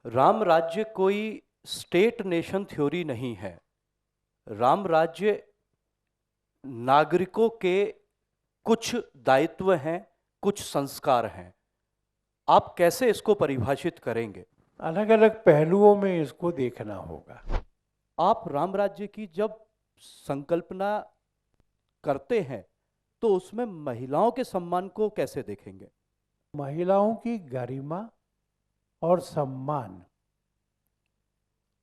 राम राज्य कोई state nation theory नहीं है। राम राज्य नागरिकों के कुछ दायित्व हैं, कुछ संस्कार हैं। आप कैसे इसको परिभाषित करेंगे? अलग अलग पहलुओं में इसको देखना होगा। आप राम राज्य की जब संकल्पना करते हैं तो उसमें महिलाओं के सम्मान को कैसे देखेंगे? महिलाओं की गरिमा और सम्मान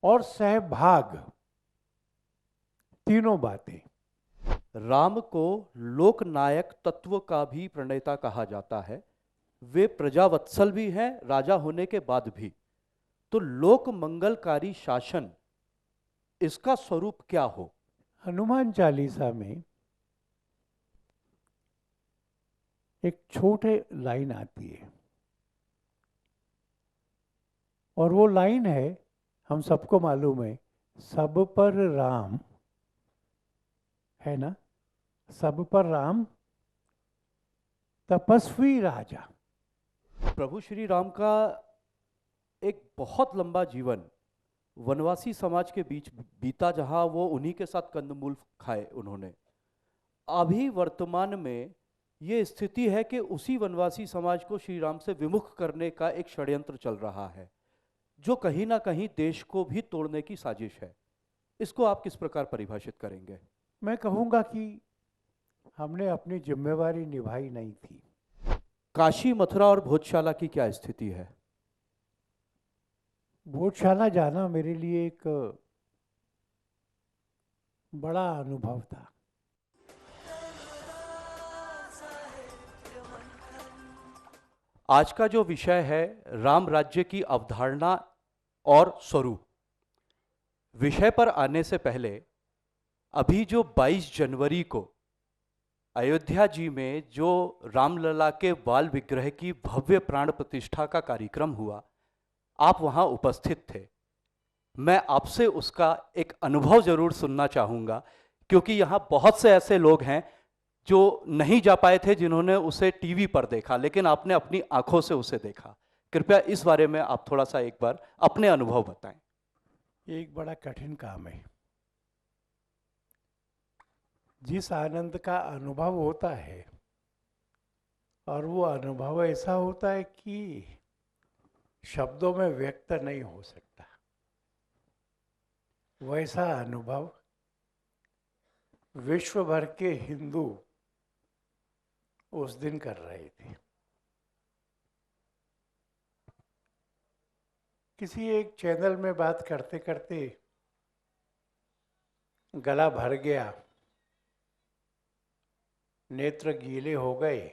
और सहभाग, तीनों बातें। राम को लोकनायक तत्व का भी प्रणेता कहा जाता है। वे प्रजावत्सल भी हैं, राजा होने के बाद भी। तो लोक मंगलकारी शासन, इसका स्वरूप क्या हो? हनुमान चालीसा में एक छोटे लाइन आती है और वो लाइन है, हम सबको मालूम है, सब पर राम, है ना, सब पर राम तपस्वी राजा। प्रभु श्री राम का एक बहुत लंबा जीवन वनवासी समाज के बीच बीता, जहां वो उन्हीं के साथ कंदमूल खाए उन्होंने। अभी वर्तमान में ये स्थिति है कि उसी वनवासी समाज को श्री राम से विमुख करने का एक षड्यंत्र चल रहा है, जो कहीं ना कहीं देश को भी तोड़ने की साजिश है। इसको आप किस प्रकार परिभाषित करेंगे? मैं कहूँगा कि हमने अपनी जिम्मेवारी निभाई नहीं थी। काशी, मथुरा और भोजशाला की क्या स्थिति है? भोजशाला जाना मेरे लिए एक बड़ा अनुभव था। आज का जो विषय है, राम राज्य की अवधारणा और स्वरूप। विषय पर आने से पहले, अभी जो 22 जनवरी को अयोध्या जी में जो रामलला के बाल विग्रह की भव्य प्राण प्रतिष्ठा का कार्यक्रम हुआ, आप वहां उपस्थित थे। मैं आपसे उसका एक अनुभव जरूर सुनना चाहूंगा, क्योंकि यहां बहुत से ऐसे लोग हैं जो नहीं जा पाए थे, जिन्होंने उसे टीवी पर देखा, लेकिन आपने अपनी आंखों से उसे देखा। कृपया इस बारे में आप थोड़ा सा एक बार अपने अनुभव बताएं। एक बड़ा कठिन काम है। जिस आनंद का अनुभव होता है, और वो अनुभव ऐसा होता है कि शब्दों में व्यक्त नहीं हो सकता, वैसा अनुभव विश्व भर के हिंदू उस दिन कर रहे थे। किसी एक चैनल में बात करते करते गला भर गया, नेत्र गीले हो गए,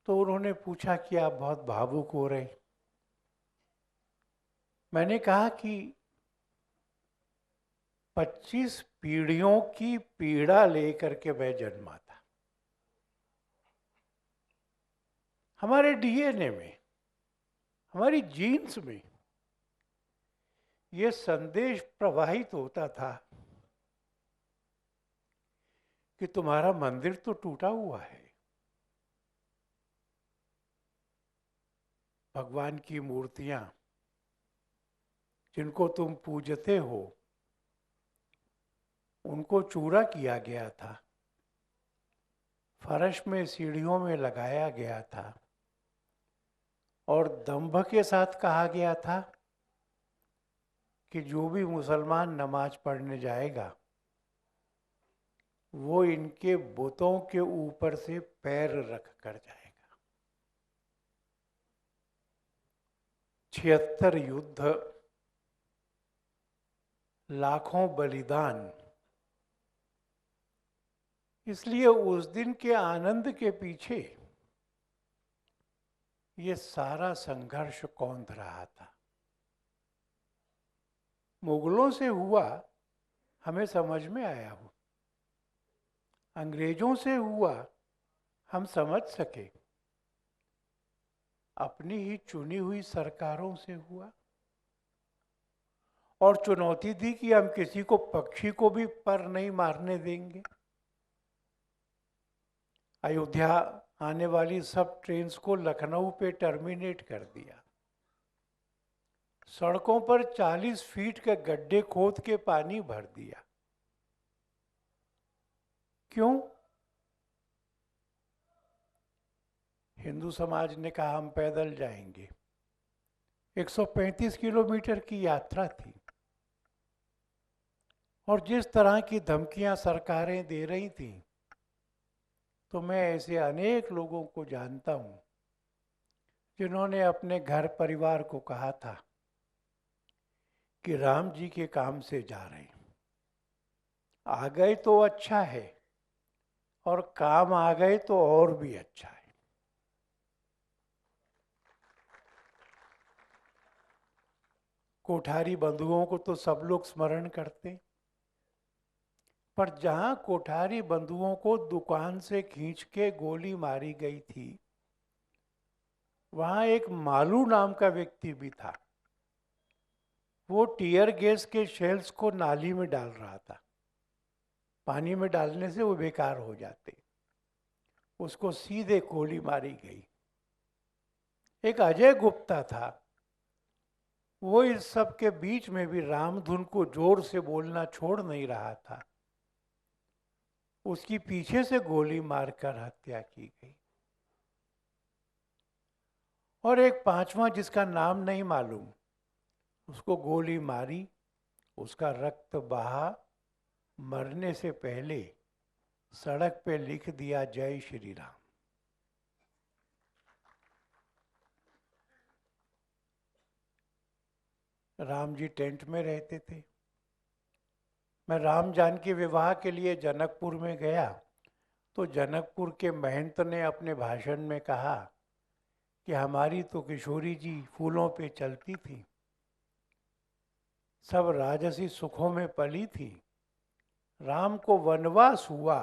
तो उन्होंने पूछा कि आप बहुत भावुक हो रहे। मैंने कहा कि 25 पीढ़ियों की पीड़ा लेकर के मैं जन्मा था। हमारे डीएनए में, हमारी जीन्स में ये संदेश प्रवाहित होता था कि तुम्हारा मंदिर तो टूटा हुआ है, भगवान की मूर्तियां जिनको तुम पूजते हो उनको चूरा किया गया था, फर्श में सीढ़ियों में लगाया गया था, और दंभ के साथ कहा गया था कि जो भी मुसलमान नमाज पढ़ने जाएगा वो इनके बुतों के ऊपर से पैर रख कर जाएगा। 76 युद्ध, लाखों बलिदान, इसलिए उस दिन के आनंद के पीछे ये सारा संघर्ष कौंध रहा था। मुगलों से हुआ, हमें समझ में आया हो, अंग्रेजों से हुआ, हम समझ सके, अपनी ही चुनी हुई सरकारों से हुआ, और चुनौती दी कि हम किसी को, पक्षी को भी पर नहीं मारने देंगे। अयोध्या आने वाली सब ट्रेन्स को लखनऊ पे टर्मिनेट कर दिया। सड़कों पर 40 फीट के गड्ढे खोद के पानी भर दिया। क्यों? हिंदू समाज ने कहा हम पैदल जाएंगे। 135 किलोमीटर की यात्रा थी और जिस तरह की धमकियां सरकारें दे रही थी, तो मैं ऐसे अनेक लोगों को जानता हूं जिन्होंने अपने घर परिवार को कहा था कि राम जी के काम से जा रहे हैं, आ गए तो अच्छा है और काम आ गए तो और भी अच्छा है। कोठारी बंधुओं को तो सब लोग स्मरण करते, पर जहां कोठारी बंधुओं को दुकान से खींच के गोली मारी गई थी, वहां एक मालू नाम का व्यक्ति भी था। वो टीयर गैस के शेल्स को नाली में डाल रहा था। पानी में डालने से वो बेकार हो जाते, उसको सीधे गोली मारी गई। एक अजय गुप्ता था, वो इस सब के बीच में भी रामधुन को जोर से बोलना छोड़ नहीं रहा था। उसकी पीछे से गोली मारकर हत्या की गई। और एक पांचवा जिसका नाम नहीं मालूम, उसको गोली मारी, उसका रक्त बहा, मरने से पहले सड़क पे लिख दिया जय श्री राम। राम जी टेंट में रहते थे। मैं राम जानकी विवाह के लिए जनकपुर में गया तो जनकपुर के महंत ने अपने भाषण में कहा कि हमारी तो किशोरी जी फूलों पे चलती थी, सब राजसी सुखों में पली थी, राम को वनवास हुआ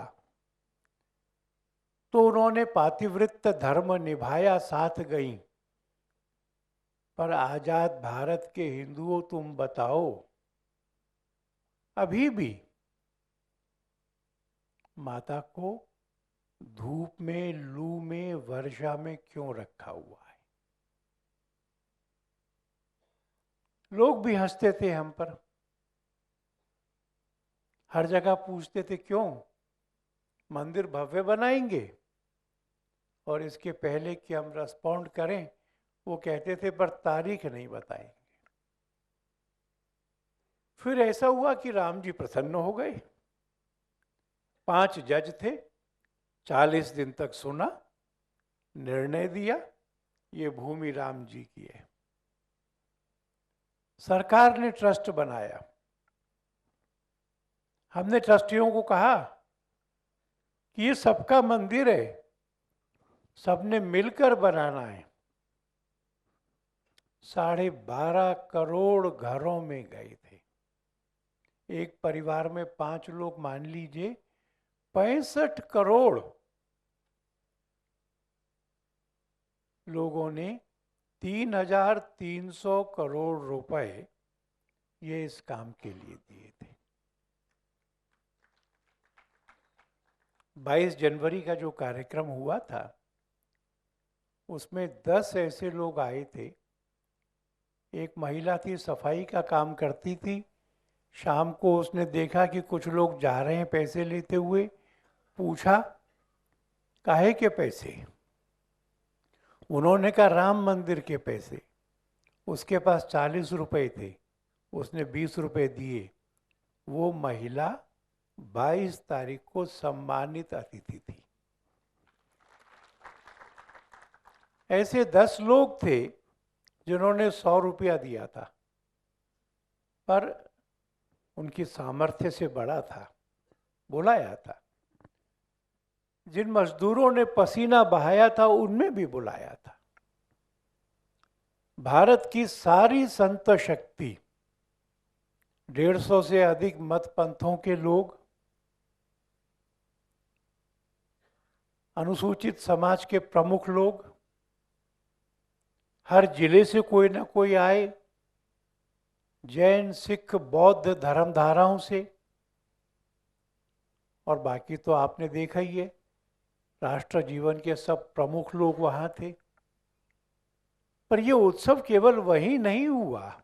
तो उन्होंने पातिव्रत धर्म निभाया, साथ गई, पर आजाद भारत के हिंदुओं तुम बताओ, अभी भी माता को धूप में, लू में, वर्षा में क्यों रखा हुआ है? लोग भी हंसते थे हम पर, हर जगह पूछते थे क्यों मंदिर भव्य बनाएंगे, और इसके पहले कि हम रेस्पॉन्ड करें वो कहते थे पर तारीख नहीं बताएंगे। फिर ऐसा हुआ कि राम जी प्रसन्न हो गए। 5 जज थे, 40 दिन तक सुना, निर्णय दिया, ये भूमि राम जी की है। सरकार ने ट्रस्ट बनाया। हमने ट्रस्टियों को कहा कि ये सबका मंदिर है, सबने मिलकर बनाना है। 12.5 करोड़ घरों में गए थे। एक परिवार में 5 लोग, मान लीजिए 65 करोड़ लोगों ने 3,300 करोड़ रुपए ये इस काम के लिए दिए थे। 22 जनवरी का जो कार्यक्रम हुआ था उसमें 10 ऐसे लोग आए थे। एक महिला थी, सफाई का काम करती थी। शाम को उसने देखा कि कुछ लोग जा रहे हैं पैसे लेते हुए, पूछा काहे के पैसे? उन्होंने कहा राम मंदिर के पैसे। उसके पास 40 रुपए थे, उसने 20 रुपए दिए। वो महिला 22 तारीख को सम्मानित अतिथि थी। ऐसे 10 लोग थे जिन्होंने 100 रुपया दिया था, पर उनकी सामर्थ्य से बड़ा था, बुलाया था। जिन मजदूरों ने पसीना बहाया था उनमें भी बुलाया था। भारत की सारी संत शक्ति, 150 से अधिक मत पंथों के लोग, अनुसूचित समाज के प्रमुख लोग, हर जिले से कोई ना कोई आए, जैन, सिख, बौद्ध धर्मधाराओं से, और बाकी तो आपने देखा ही है, राष्ट्र जीवन के सब प्रमुख लोग वहां थे। पर यह उत्सव केवल वहीं नहीं हुआ,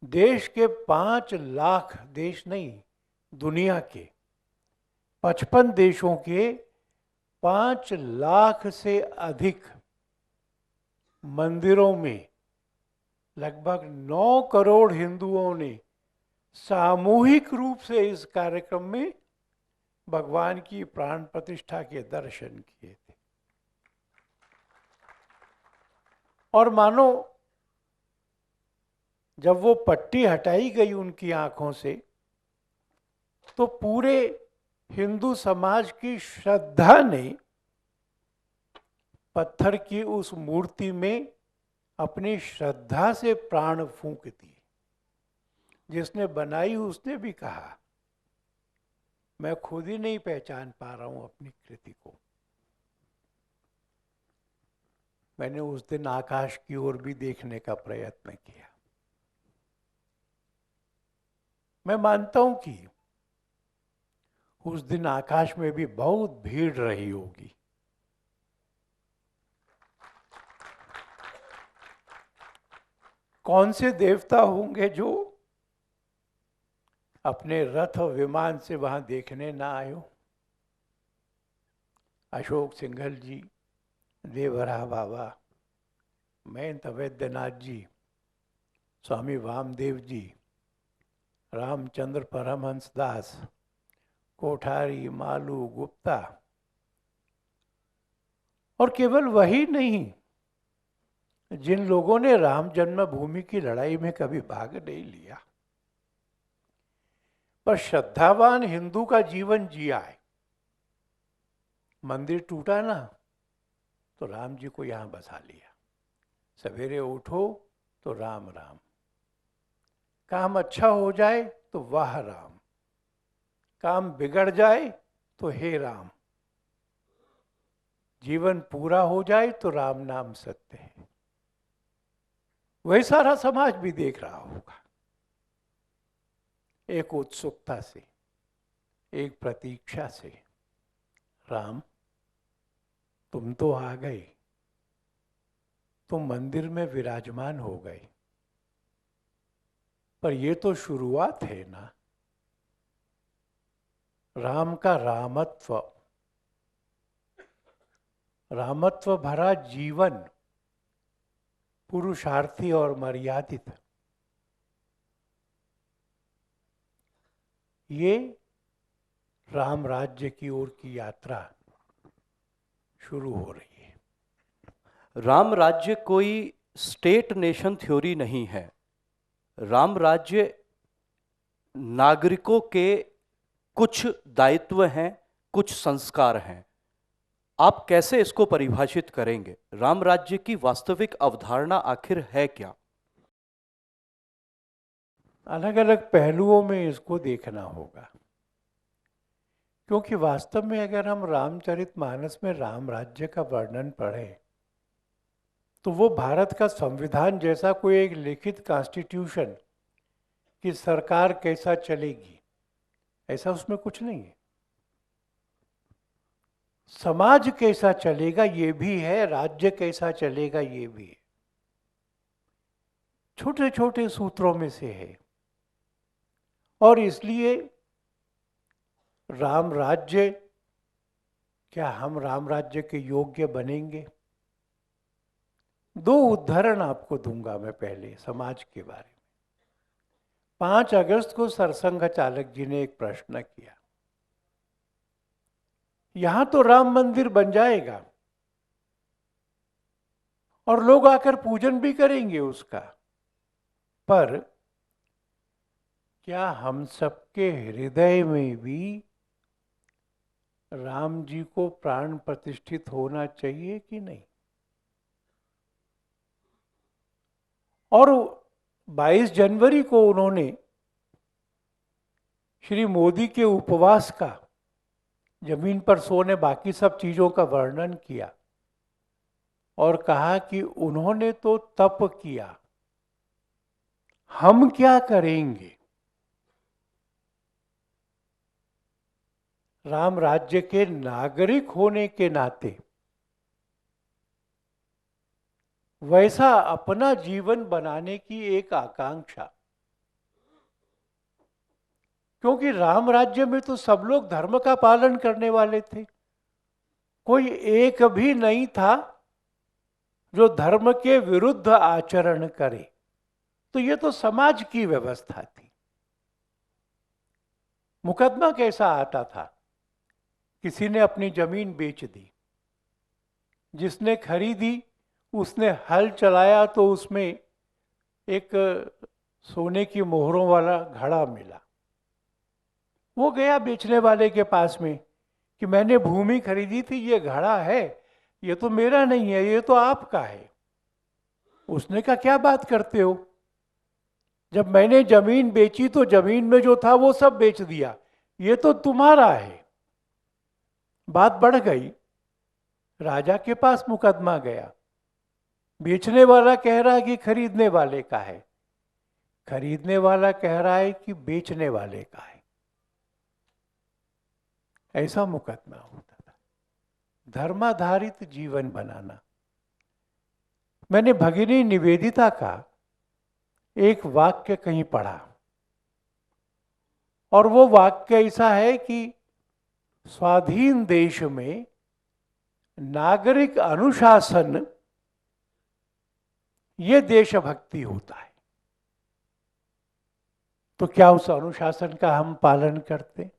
देश के 5 लाख, देश नहीं, दुनिया के 55 देशों के 5 लाख से अधिक मंदिरों में लगभग 9 करोड़ हिंदुओं ने सामूहिक रूप से इस कार्यक्रम में भगवान की प्राण प्रतिष्ठा के दर्शन किए थे। और मानो जब वो पट्टी हटाई गई उनकी आंखों से, तो पूरे हिंदू समाज की श्रद्धा ने पत्थर की उस मूर्ति में अपनी श्रद्धा से प्राण फूंक दिए। जिसने बनाई उसने भी कहा, मैं खुद ही नहीं पहचान पा रहा हूं अपनी कृति को। मैंने उस दिन आकाश की ओर भी देखने का प्रयत्न किया। मैं मानता हूं कि उस दिन आकाश में भी बहुत भीड़ रही होगी। कौन से देवता होंगे जो अपने रथ और विमान से वहां देखने ना आए हो? अशोक सिंघल जी, देवरा बाबा, महंत वैद्यनाथ जी, स्वामी वामदेव जी, रामचंद्र परमहंस दास, कोठारी, मालू, गुप्ता, और केवल वही नहीं, जिन लोगों ने राम जन्मभूमि की लड़ाई में कभी भाग नहीं लिया पर श्रद्धावान हिंदू का जीवन जिया है। मंदिर टूटा ना तो राम जी को यहां बसा लिया, सवेरे उठो तो राम राम, काम अच्छा हो जाए तो वाह राम, काम बिगड़ जाए तो हे राम, जीवन पूरा हो जाए तो राम नाम सत्य है। वही सारा समाज भी देख रहा होगा, एक उत्सुकता से, एक प्रतीक्षा से, राम तुम तो आ गए, तुम मंदिर में विराजमान हो गए, पर ये तो शुरुआत है ना। राम का रामत्व, रामत्व भरा जीवन पुरुषार्थी और मर्यादित, ये राम राज्य की ओर की यात्रा शुरू हो रही है। राम राज्य कोई स्टेट नेशन थ्योरी नहीं है। राम राज्य नागरिकों के कुछ दायित्व हैं, कुछ संस्कार हैं। आप कैसे इसको परिभाषित करेंगे? राम राज्य की वास्तविक अवधारणा आखिर है क्या? अलग अलग पहलुओं में इसको देखना होगा, क्योंकि वास्तव में अगर हम रामचरितमानस में राम राज्य का वर्णन पढ़ें तो वो भारत का संविधान जैसा कोई एक लिखित कॉन्स्टिट्यूशन कि सरकार कैसा चलेगी, ऐसा उसमें कुछ नहीं है। समाज कैसा चलेगा ये भी है, राज्य कैसा चलेगा ये भी है, छोटे छोटे सूत्रों में से है। और इसलिए राम राज्य, क्या हम राम राज्य के योग्य बनेंगे? 2 उदाहरण आपको दूंगा मैं पहले समाज के बारे में। 5 अगस्त को सरसंघ चालक जी ने एक प्रश्न किया, यहां तो राम मंदिर बन जाएगा और लोग आकर पूजन भी करेंगे उसका, पर क्या हम सबके हृदय में भी राम जी को प्राण प्रतिष्ठित होना चाहिए कि नहीं? और 22 जनवरी को उन्होंने श्री मोदी के उपवास का, जमीन पर सोने बाकी सब चीजों का वर्णन किया और कहा कि उन्होंने तो तप किया, हम क्या करेंगे? राम राज्य के नागरिक होने के नाते वैसा अपना जीवन बनाने की एक आकांक्षा क्योंकि राम राज्य में तो सब लोग धर्म का पालन करने वाले थे, कोई एक भी नहीं था जो धर्म के विरुद्ध आचरण करे। तो ये तो समाज की व्यवस्था थी। मुकदमा कैसा आता था? किसी ने अपनी जमीन बेच दी, जिसने खरीदी उसने हल चलाया तो उसमें एक सोने की मोहरों वाला घड़ा मिला। वो गया बेचने वाले के पास में कि मैंने भूमि खरीदी थी, ये घड़ा है, ये तो मेरा नहीं है, ये तो आपका है। उसने कहा क्या बात करते हो, जब मैंने जमीन बेची तो जमीन में जो था वो सब बेच दिया, ये तो तुम्हारा है। बात बढ़ गई, राजा के पास मुकदमा गया। बेचने वाला कह रहा है कि खरीदने वाले का है, खरीदने वाला कह रहा है कि बेचने वाले का है। ऐसा मुकदमा होता था। धर्माधारित जीवन बनाना। मैंने भगिनी निवेदिता का एक वाक्य कहीं पढ़ा, और वो वाक्य ऐसा है कि स्वाधीन देश में नागरिक अनुशासन ये देशभक्ति होता है। तो क्या उस अनुशासन का हम पालन करते,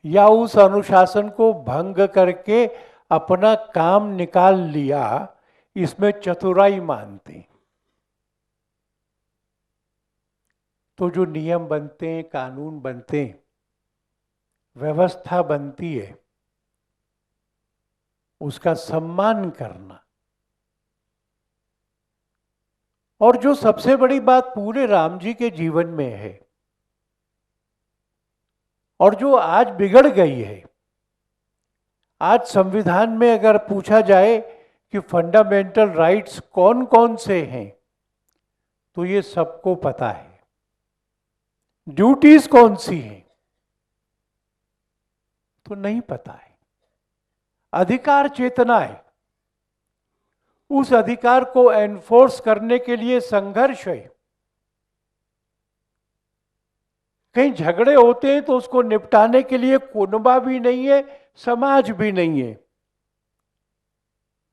या उस अनुशासन को भंग करके अपना काम निकाल लिया, इसमें चतुराई मानते? तो जो नियम बनते हैं, कानून बनते हैं, व्यवस्था बनती है, उसका सम्मान करना। और जो सबसे बड़ी बात पूरे राम जी के जीवन में है, और जो आज बिगड़ गई है, आज संविधान में अगर पूछा जाए कि फंडामेंटल राइट्स कौन कौन से हैं, तो ये सबको पता है। ड्यूटीज कौन सी हैं तो नहीं पता है। अधिकार चेतना है, उस अधिकार को एनफोर्स करने के लिए संघर्ष है। कहीं झगड़े होते हैं तो उसको निपटाने के लिए कुनबा भी नहीं है, समाज भी नहीं है।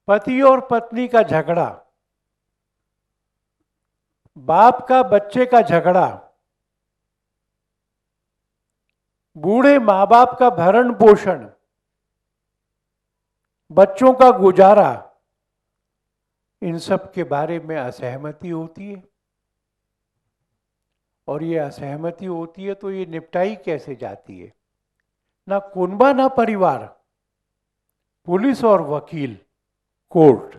पति और पत्नी का झगड़ा, बाप का बच्चे का झगड़ा, बूढ़े माँ बाप का भरण पोषण, बच्चों का गुजारा, इन सब के बारे में असहमति होती है। और ये असहमति होती है तो ये निपटाई कैसे जाती है? ना कुनबा ना परिवार, पुलिस और वकील, कोर्ट।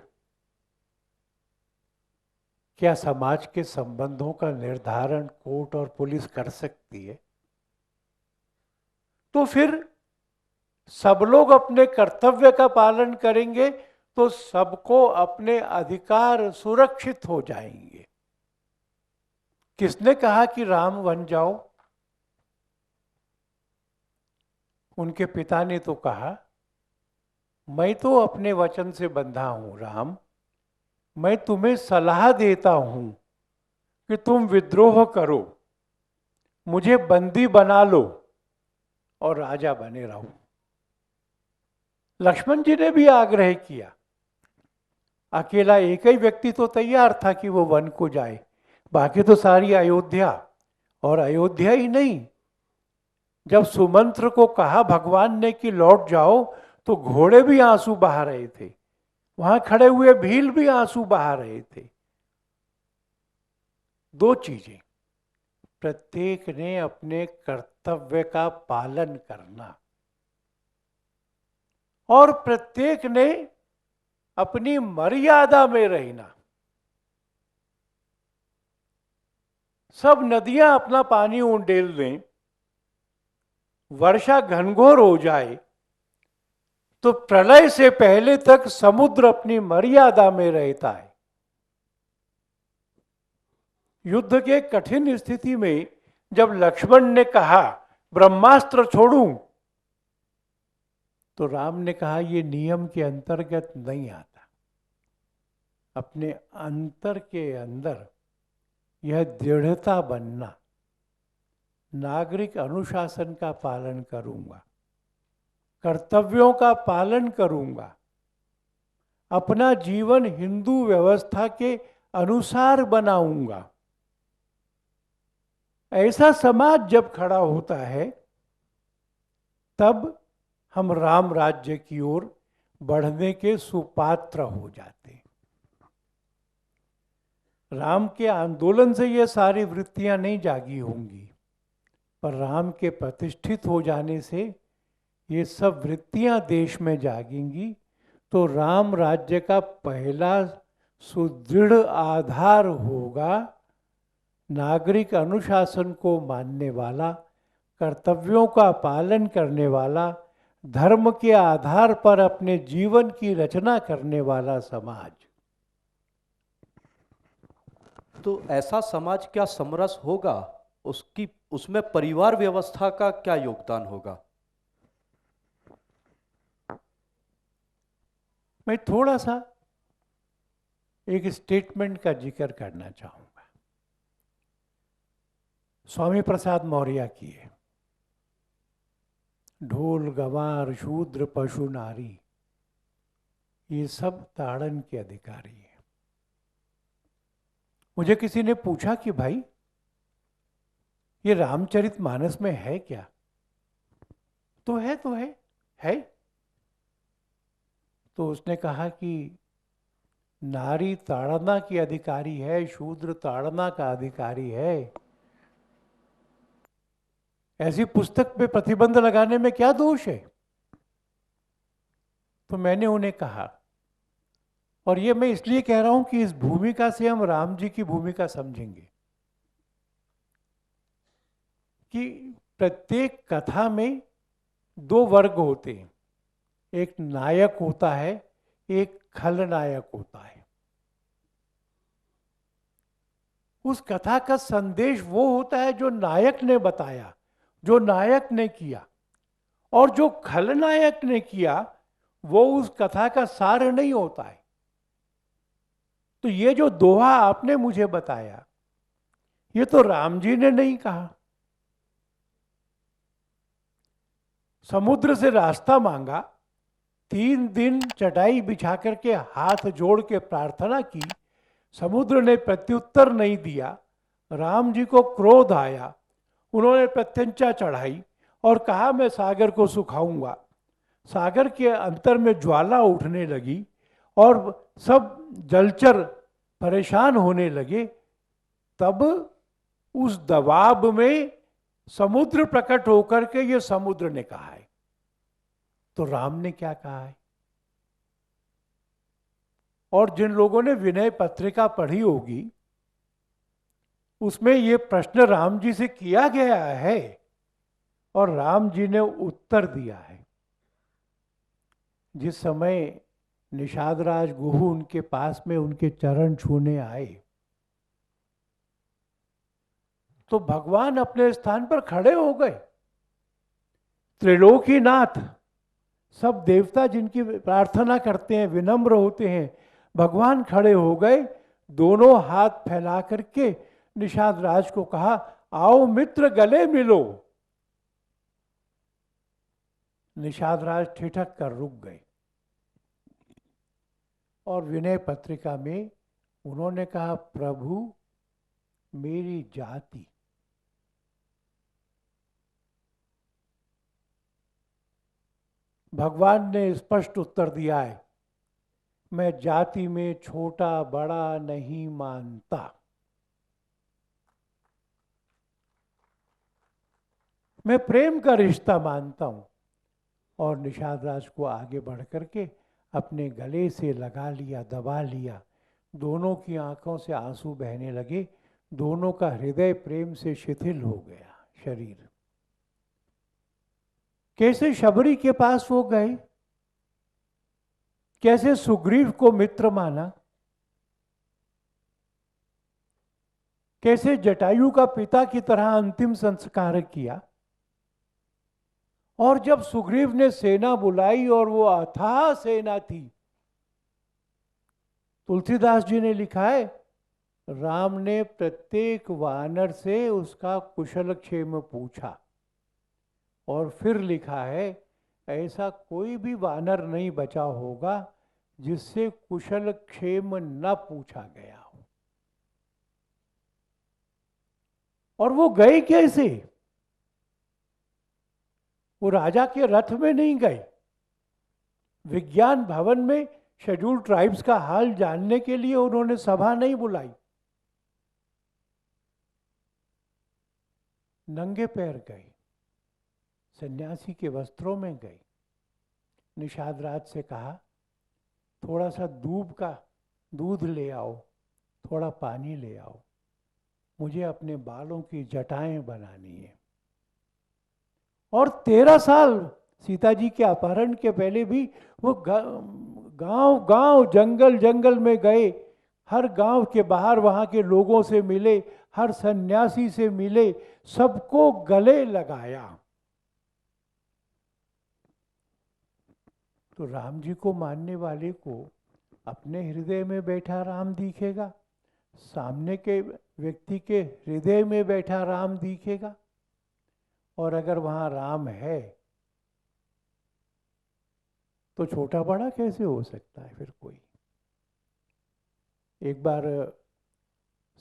क्या समाज के संबंधों का निर्धारण कोर्ट और पुलिस कर सकती है? तो फिर सब लोग अपने कर्तव्य का पालन करेंगे तो सबको अपने अधिकार सुरक्षित हो जाएंगे। किसने कहा कि राम वन जाओ? उनके पिता ने तो कहा, मैं तो अपने वचन से बंधा हूं राम, मैं तुम्हें सलाह देता हूं कि तुम विद्रोह करो, मुझे बंदी बना लो और राजा बने रहो। लक्ष्मण जी ने भी आग्रह किया। अकेला एक ही व्यक्ति तो तैयार था कि वो वन को जाए, बाकी तो सारी अयोध्या, और अयोध्या ही नहीं, जब सुमंत्र को कहा भगवान ने कि लौट जाओ, तो घोड़े भी आंसू बहा रहे थे, वहां खड़े हुए भील भी आंसू बहा रहे थे। दो चीजें, प्रत्येक ने अपने कर्तव्य का पालन करना, और प्रत्येक ने अपनी मर्यादा में रहना। सब नदियां अपना पानी उंडेल दें, वर्षा घनघोर हो जाए, तो प्रलय से पहले तक समुद्र अपनी मर्यादा में रहता है। युद्ध के कठिन स्थिति में जब लक्ष्मण ने कहा ब्रह्मास्त्र छोड़ूं, तो राम ने कहा यह नियम के अंतर्गत नहीं आता। अपने अंतर के अंदर यह दृढ़ता बनना नागरिक अनुशासन का पालन करूंगा, कर्तव्यों का पालन करूंगा, अपना जीवन हिंदू व्यवस्था के अनुसार बनाऊंगा। ऐसा समाज जब खड़ा होता है तब हम राम राज्य की ओर बढ़ने के सुपात्र हो जाते हैं। राम के आंदोलन से ये सारी वृत्तियां नहीं जागी होंगी, पर राम के प्रतिष्ठित हो जाने से ये सब वृत्तियां देश में जागेंगी, तो राम राज्य का पहला सुदृढ़ आधार होगा नागरिक अनुशासन को मानने वाला, कर्तव्यों का पालन करने वाला, धर्म के आधार पर अपने जीवन की रचना करने वाला समाज। तो ऐसा समाज क्या समरस होगा? उसमें परिवार व्यवस्था का क्या योगदान होगा? मैं थोड़ा सा एक स्टेटमेंट का जिक्र करना चाहूंगा, स्वामी प्रसाद मौर्य की है। ढोल गंवार शूद्र पशु नारी ये सब ताड़न के अधिकारी हैं। मुझे किसी ने पूछा कि भाई ये रामचरितमानस में है क्या? तो है। तो उसने कहा कि नारी ताड़ना की अधिकारी है, शूद्र ताड़ना का अधिकारी है। ऐसी पुस्तक पे प्रतिबंध लगाने में क्या दोष है? तो मैंने उन्हें कहा, और ये मैं इसलिए कह रहा हूं कि इस भूमिका से हम राम जी की भूमिका समझेंगे कि प्रत्येक कथा में दो वर्ग होते हैं, एक नायक होता है, एक खलनायक होता है। उस कथा का संदेश वो होता है जो नायक ने बताया, जो नायक ने किया, और जो खलनायक ने किया वो उस कथा का सार नहीं होता है। तो ये जो दोहा आपने मुझे बताया, ये तो राम जी ने नहीं कहा। समुद्र से रास्ता मांगा, 3 दिन चटाई बिछा करके हाथ जोड़ के प्रार्थना की, समुद्र ने प्रत्युत्तर नहीं दिया। राम जी को क्रोध आया, उन्होंने प्रत्यंचा चढ़ाई और कहा मैं सागर को सुखाऊंगा। सागर के अंतर में ज्वाला उठने लगी और सब जलचर परेशान होने लगे। तब उस दबाव में समुद्र प्रकट होकर के ये समुद्र ने कहा है। तो राम ने क्या कहा है? और जिन लोगों ने विनय पत्रिका पढ़ी होगी उसमें ये प्रश्न राम जी से किया गया है और राम जी ने उत्तर दिया है। जिस समय निषाद राज गुहू उनके पास में उनके चरण छूने आए तो भगवान अपने स्थान पर खड़े हो गए। त्रिलोकीनाथ, सब देवता जिनकी प्रार्थना करते हैं, विनम्र होते हैं, भगवान खड़े हो गए, दोनों हाथ फैला करके निषाद राज को कहा आओ मित्र गले मिलो। निषाद राज ठिठक कर रुक गए और विनय पत्रिका में उन्होंने कहा प्रभु मेरी जाति। भगवान ने स्पष्ट उत्तर दिया है, मैं जाति में छोटा बड़ा नहीं मानता। मैं प्रेम का रिश्ता मानता हूं। और निषाद राज को आगे बढ़ करके अपने गले से लगा लिया, दबा लिया। दोनों की आंखों से आंसू बहने लगे, दोनों का हृदय प्रेम से शिथिल हो गया शरीर। कैसे शबरी के पास वो गए, कैसे सुग्रीव को मित्र माना, कैसे जटायु का पिता की तरह अंतिम संस्कार किया। और जब सुग्रीव ने सेना बुलाई और वो अथाह सेना थी, तुलसीदास जी ने लिखा है राम ने प्रत्येक वानर से उसका कुशलक्षेम पूछा और फिर लिखा है, ऐसा कोई भी वानर नहीं बचा होगा जिससे कुशलक्षेम न पूछा गया हो। और वो गए कैसे? वो राजा के रथ में नहीं गए। विज्ञान भवन में शेड्यूल्ड ट्राइब्स का हाल जानने के लिए उन्होंने सभा नहीं बुलाई। नंगे पैर गए, सन्यासी के वस्त्रों में गए। निषाद राज से कहा, थोड़ा सा दूब का दूध ले आओ, थोड़ा पानी ले आओ, मुझे अपने बालों की जटाएं बनानी है। और 13 साल सीता जी के अपहरण के पहले भी वो गांव गांव जंगल जंगल में गए, हर गांव के बाहर वहां के लोगों से मिले, हर सन्यासी से मिले, सबको गले लगाया। तो राम जी को मानने वाले को अपने हृदय में बैठा राम दिखेगा, सामने के व्यक्ति के हृदय में बैठा राम दिखेगा। और अगर वहां राम है तो छोटा बड़ा कैसे हो सकता है फिर कोई? एक बार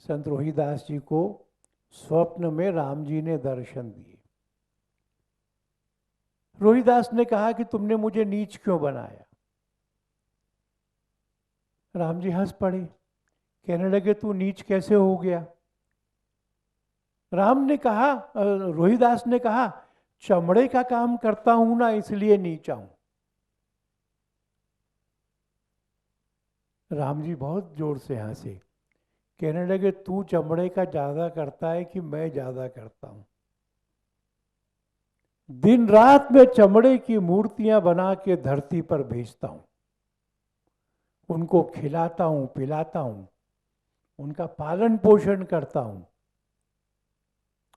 संत रोहिदास जी को स्वप्न में राम जी ने दर्शन दिए। रोहिदास ने कहा कि तुमने मुझे नीच क्यों बनाया? राम जी हंस पड़े, कहने लगे तू नीच कैसे हो गया? राम ने कहा, रोहिदास ने कहा, चमड़े का काम करता हूं ना, इसलिए नीचा हूं। राम जी बहुत जोर से हंसे, कहने लगे तू चमड़े का ज्यादा करता है कि मैं ज्यादा करता हूं? दिन रात में चमड़े की मूर्तियां बना के धरती पर भेजता हूं, उनको खिलाता हूं, पिलाता हूं, उनका पालन पोषण करता हूं।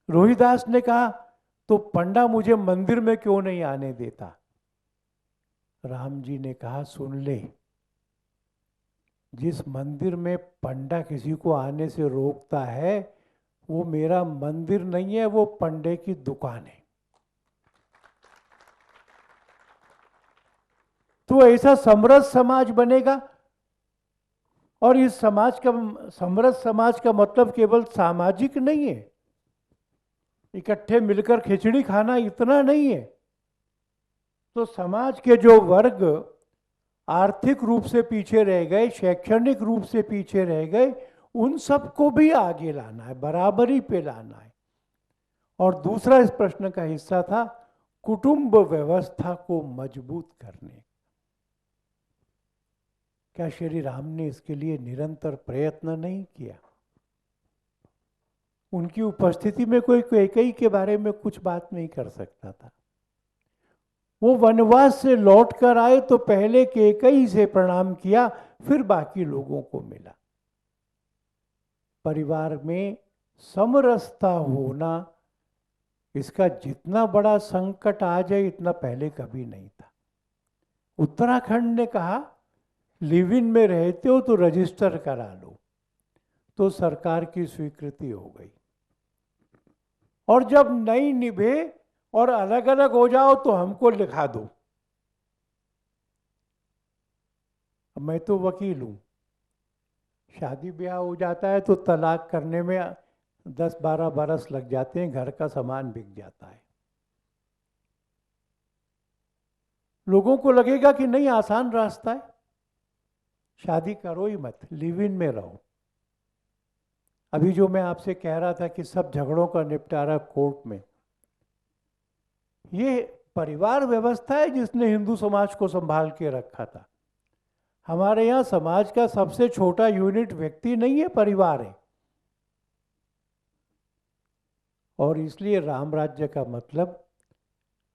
रोहिदास ने कहा तो पंडा मुझे मंदिर में क्यों नहीं आने देता? राम जी ने कहा सुन ले, जिस मंदिर में पंडा किसी को आने से रोकता है वो मेरा मंदिर नहीं है, वो पंडे की दुकान है। तो ऐसा समरस समाज बनेगा। और इस समाज का, समरस समाज का मतलब केवल सामाजिक नहीं है, इकट्ठे मिलकर खिचड़ी खाना इतना नहीं है। तो समाज के जो वर्ग आर्थिक रूप से पीछे रह गए, शैक्षणिक रूप से पीछे रह गए, उन सबको भी आगे लाना है, बराबरी पे लाना है। और दूसरा इस प्रश्न का हिस्सा था कुटुंब व्यवस्था को मजबूत करने। क्या श्री राम ने इसके लिए निरंतर प्रयत्न नहीं किया? उनकी उपस्थिति में कोई कैकेयी के बारे में कुछ बात नहीं कर सकता था। वो वनवास से लौट कर आए तो पहले कैकेयी से प्रणाम किया, फिर बाकी लोगों को मिला। परिवार में समरसता होना, इसका जितना बड़ा संकट आ जाए इतना पहले कभी नहीं था। उत्तराखंड ने कहा लिव इन में रहते हो तो रजिस्टर करा लो, तो सरकार की स्वीकृति हो गई। और जब नहीं निभे और अलग अलग हो जाओ तो हमको लिखा दो। मैं तो वकील हूं, शादी ब्याह हो जाता है तो तलाक करने में 10-12 बरस लग जाते हैं, घर का सामान बिक जाता है। लोगों को लगेगा कि नहीं आसान रास्ता है, शादी करो ही मत, लिव इन में रहो। अभी जो मैं आपसे कह रहा था कि सब झगड़ों का निपटारा कोर्ट में, ये परिवार व्यवस्था है जिसने हिंदू समाज को संभाल के रखा था। हमारे यहाँ समाज का सबसे छोटा यूनिट व्यक्ति नहीं है, परिवार है। और इसलिए राम राज्य का मतलब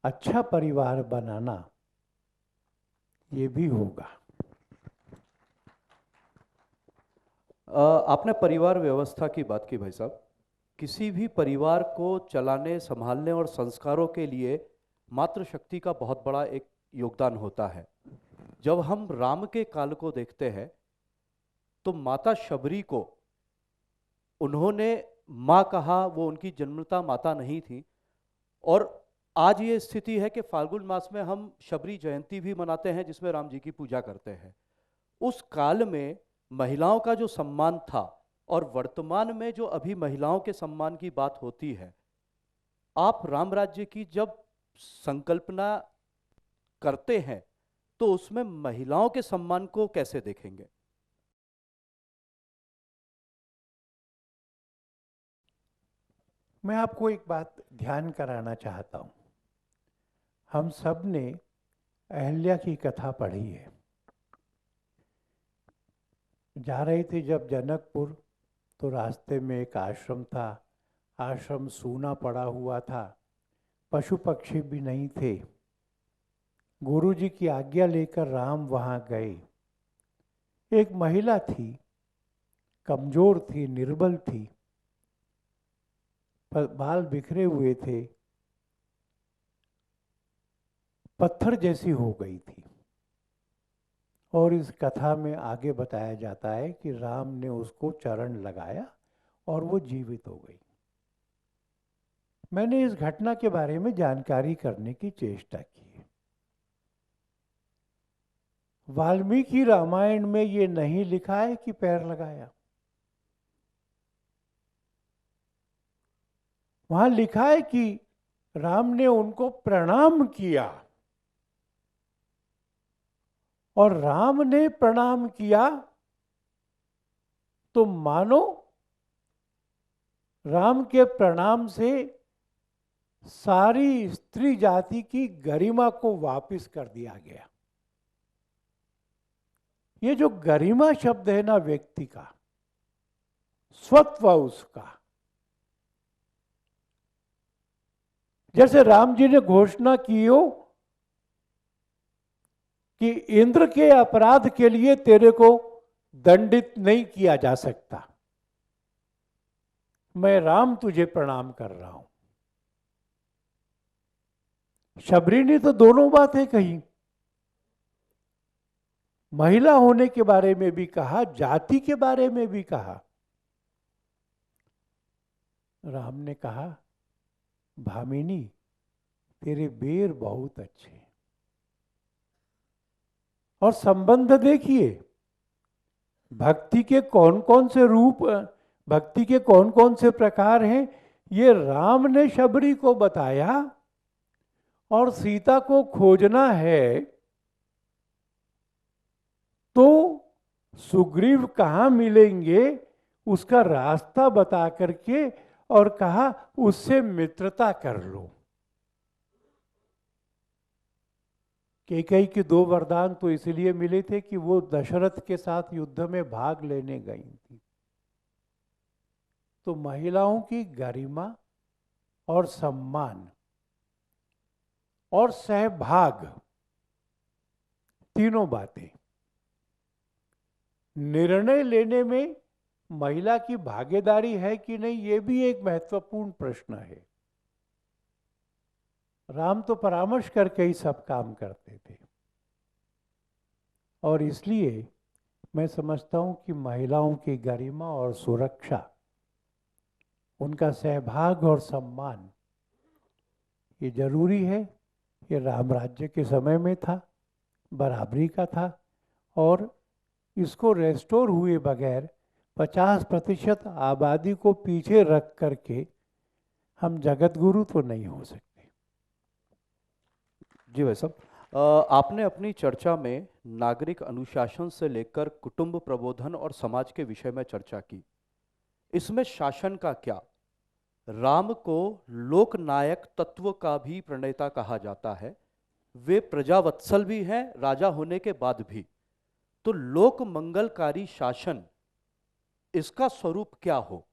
अच्छा परिवार बनाना ये भी होगा। आपने परिवार व्यवस्था की बात की भाई साहब। किसी भी परिवार को चलाने, संभालने और संस्कारों के लिए मातृशक्ति का बहुत बड़ा एक योगदान होता है। जब हम राम के काल को देखते हैं तो माता शबरी को उन्होंने माँ कहा, वो उनकी जन्मता माता नहीं थी। और आज ये स्थिति है कि फाल्गुन मास में हम शबरी जयंती भी मनाते हैं, जिसमें राम जी की पूजा करते हैं। उस काल में महिलाओं का जो सम्मान था और वर्तमान में जो अभी महिलाओं के सम्मान की बात होती है, आप राम राज्य की जब संकल्पना करते हैं तो उसमें महिलाओं के सम्मान को कैसे देखेंगे? मैं आपको एक बात ध्यान कराना चाहता हूं। हम सब ने अहल्या की कथा पढ़ी है। जा रहे थे जब जनकपुर, तो रास्ते में एक आश्रम था। आश्रम सूना पड़ा हुआ था, पशु पक्षी भी नहीं थे। गुरुजी की आज्ञा लेकर राम वहां गए। एक महिला थी, कमजोर थी, निर्बल थी, बाल बिखरे हुए थे, पत्थर जैसी हो गई थी। और इस कथा में आगे बताया जाता है कि राम ने उसको चरण लगाया और वो जीवित हो गई। मैंने इस घटना के बारे में जानकारी करने की चेष्टा की है। वाल्मीकि रामायण में ये नहीं लिखा है कि पैर लगाया। वहां लिखा है कि राम ने उनको प्रणाम किया। और राम ने प्रणाम किया तो मानो राम के प्रणाम से सारी स्त्री जाति की गरिमा को वापस कर दिया गया। ये जो गरिमा शब्द है ना, व्यक्ति का स्वत्व, उसका, जैसे राम जी ने घोषणा की हो कि इंद्र के अपराध के लिए तेरे को दंडित नहीं किया जा सकता, मैं राम तुझे प्रणाम कर रहा हूं। शबरी ने तो दोनों बातें कही। महिला होने के बारे में भी कहा, जाति के बारे में भी कहा। राम ने कहा, भामिनी तेरे बेर बहुत अच्छे। और संबंध देखिए, भक्ति के कौन कौन से रूप, भक्ति के कौन कौन से प्रकार हैं, ये राम ने शबरी को बताया। और सीता को खोजना है तो सुग्रीव कहाँ मिलेंगे उसका रास्ता बता करके, और कहा उससे मित्रता कर लो। कैकेयी के 2 वरदान तो इसलिए मिले थे कि वो दशरथ के साथ युद्ध में भाग लेने गई थी। तो महिलाओं की गरिमा और सम्मान और सहभाग, तीनों बातें। निर्णय लेने में महिला की भागीदारी है कि नहीं, ये भी एक महत्वपूर्ण प्रश्न है। राम तो परामर्श करके ही सब काम करते थे। और इसलिए मैं समझता हूं कि महिलाओं की गरिमा और सुरक्षा, उनका सहभाग और सम्मान, ये जरूरी है। ये राम राज्य के समय में था, बराबरी का था। और इसको रेस्टोर हुए बगैर 50% आबादी को पीछे रख करके हम जगत गुरु तो नहीं हो सकते। जी भाई साहब, आपने अपनी चर्चा में नागरिक अनुशासन से लेकर कुटुंब प्रबोधन और समाज के विषय में चर्चा की। इसमें शासन का क्या? राम को लोकनायक तत्व का भी प्रणेता कहा जाता है। वे प्रजावत्सल भी हैं, राजा होने के बाद भी। तो लोक मंगलकारी शासन, इसका स्वरूप क्या हो?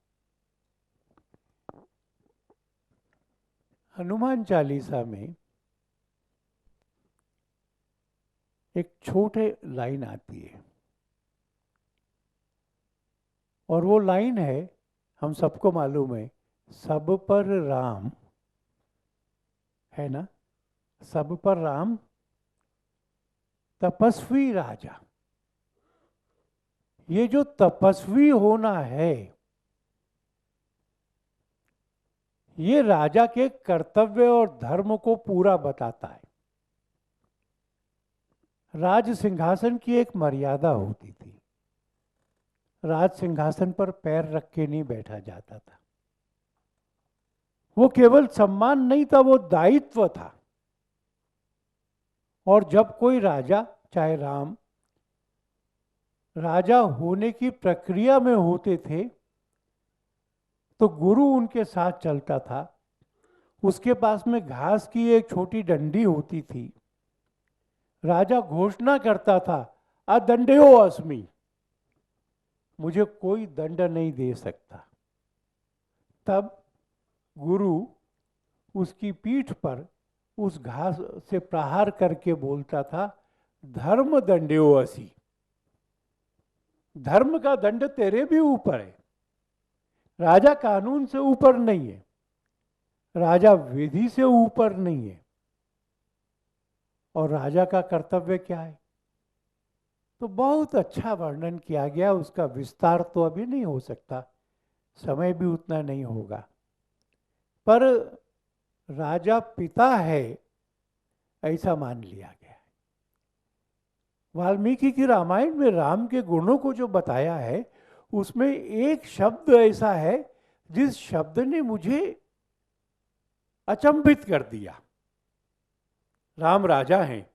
हनुमान चालीसा में एक छोटे लाइन आती है, और वो लाइन है, हम सबको मालूम है, सब पर राम, है ना, सब पर राम तपस्वी राजा। ये जो तपस्वी होना है, ये राजा के कर्तव्य और धर्म को पूरा बताता है। राज सिंहासन की एक मर्यादा होती थी। राज सिंहासन पर पैर रख के नहीं बैठा जाता था। वो केवल सम्मान नहीं था, वो दायित्व था। और जब कोई राजा, चाहे राम, राजा होने की प्रक्रिया में होते थे तो गुरु उनके साथ चलता था। उसके पास में घास की एक छोटी डंडी होती थी। राजा घोषणा करता था, अदंडेयो अस्मि, मुझे कोई दंड नहीं दे सकता। तब गुरु उसकी पीठ पर उस घास से प्रहार करके बोलता था, धर्म दंडेयो असि, धर्म का दंड तेरे भी ऊपर है। राजा कानून से ऊपर नहीं है, राजा विधि से ऊपर नहीं है। और राजा का कर्तव्य क्या है? तो बहुत अच्छा वर्णन किया गया। उसका विस्तार तो अभी नहीं हो सकता, समय भी उतना नहीं होगा। पर राजा पिता है ऐसा मान लिया गया है। वाल्मीकि की रामायण में राम के गुणों को जो बताया है, उसमें एक शब्द ऐसा है जिस शब्द ने मुझे अचंभित कर दिया। राम राजा हैं,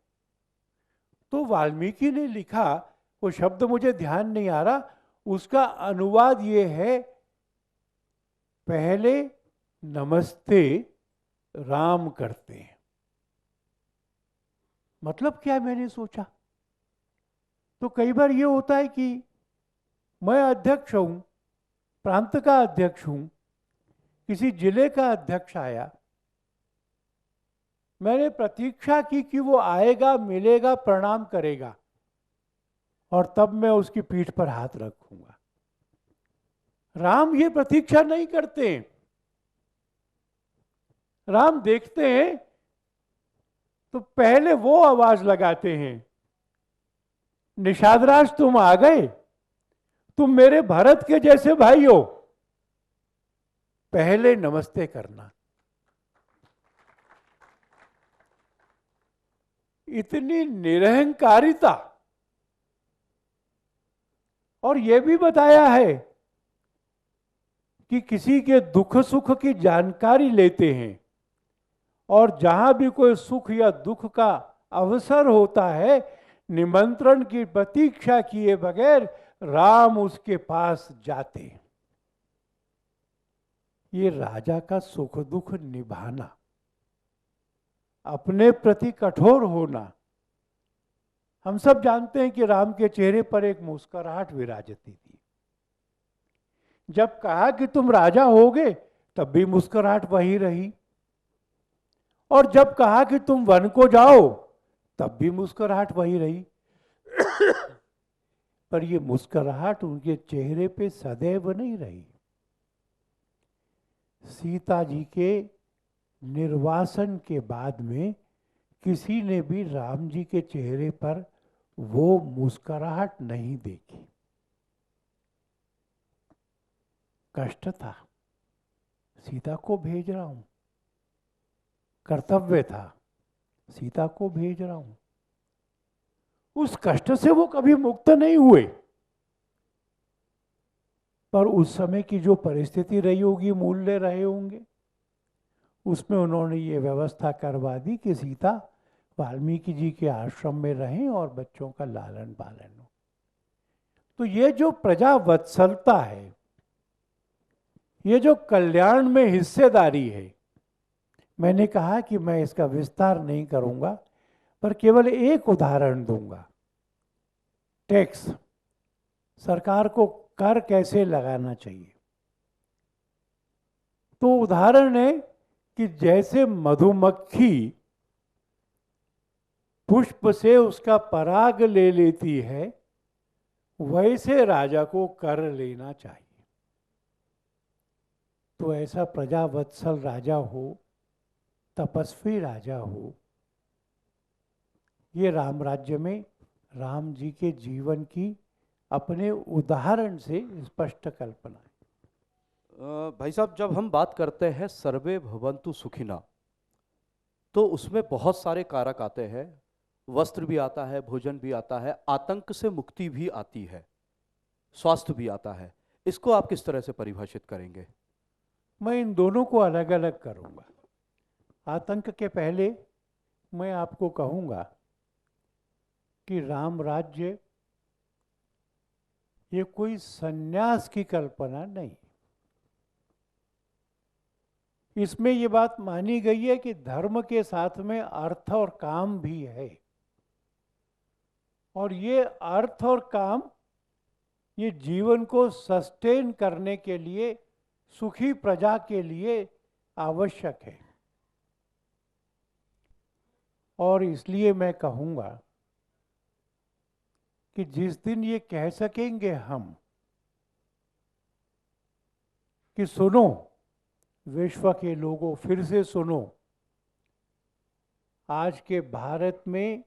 तो वाल्मीकि ने लिखा, वो शब्द मुझे ध्यान नहीं आ रहा, उसका अनुवाद ये है, पहले नमस्ते राम करते हैं। मतलब क्या? मैंने सोचा तो कई बार ये होता है कि मैं अध्यक्ष हूं, प्रांत का अध्यक्ष हूं, किसी जिले का अध्यक्ष आया, मैंने प्रतीक्षा की कि वो आएगा, मिलेगा, प्रणाम करेगा, और तब मैं उसकी पीठ पर हाथ रखूंगा। राम ये प्रतीक्षा नहीं करते। राम देखते हैं तो पहले वो आवाज लगाते हैं, निषादराज तुम आ गए, तुम मेरे भरत के जैसे भाई हो, पहले नमस्ते करना। इतनी निरहंकारिता। और यह भी बताया है कि किसी के दुख सुख की जानकारी लेते हैं, और जहां भी कोई सुख या दुख का अवसर होता है, निमंत्रण की प्रतीक्षा किए बगैर राम उसके पास जाते हैं। ये राजा का सुख दुख निभाना, अपने प्रति कठोर होना। हम सब जानते हैं कि राम के चेहरे पर एक मुस्कुराहट विराजती थी। जब कहा कि तुम राजा होगे, तब भी मुस्कुराहट वही रही, और जब कहा कि तुम वन को जाओ, तब भी मुस्कुराहट वही रही। पर ये मुस्कुराहट उनके चेहरे पे सदैव नहीं रही। सीता जी के निर्वासन के बाद में किसी ने भी राम जी के चेहरे पर वो मुस्कुराहट नहीं देखी। कष्ट था, सीता को भेज रहा हूं, कर्तव्य था, सीता को भेज रहा हूं। उस कष्ट से वो कभी मुक्त नहीं हुए। पर उस समय की जो परिस्थिति रही होगी, मूल्य रहे होंगे, उसमें उन्होंने ये व्यवस्था करवा दी कि सीता वाल्मीकि जी के आश्रम में रहें और बच्चों का लालन पालन हो। तो ये जो प्रजा वत्सलता है, ये जो कल्याण में हिस्सेदारी है, मैंने कहा कि मैं इसका विस्तार नहीं करूंगा, पर केवल एक उदाहरण दूंगा। टैक्स, सरकार को कर कैसे लगाना चाहिए। तो उदाहरण है कि जैसे मधुमक्खी पुष्प से उसका पराग ले लेती है, वैसे राजा को कर लेना चाहिए। तो ऐसा प्रजावत्सल राजा हो, तपस्वी राजा हो, ये राम राज्य में राम जी के जीवन की अपने उदाहरण से स्पष्ट कल्पना है। भाई साहब, जब हम बात करते हैं सर्वे भवन्तु सुखिना, तो उसमें बहुत सारे कारक आते हैं। वस्त्र भी आता है, भोजन भी आता है, आतंक से मुक्ति भी आती है, स्वास्थ्य भी आता है। इसको आप किस तरह से परिभाषित करेंगे? मैं इन दोनों को अलग अलग करूंगा। आतंक के पहले मैं आपको कहूंगा कि राम राज्य ये कोई संन्यास की कल्पना नहीं। इसमें ये बात मानी गई है कि धर्म के साथ में अर्थ और काम भी है, और ये अर्थ और काम ये जीवन को सस्टेन करने के लिए, सुखी प्रजा के लिए आवश्यक है। और इसलिए मैं कहूँगा कि जिस दिन ये कह सकेंगे हम कि सुनो विश्व के लोगों, फिर से सुनो, आज के भारत में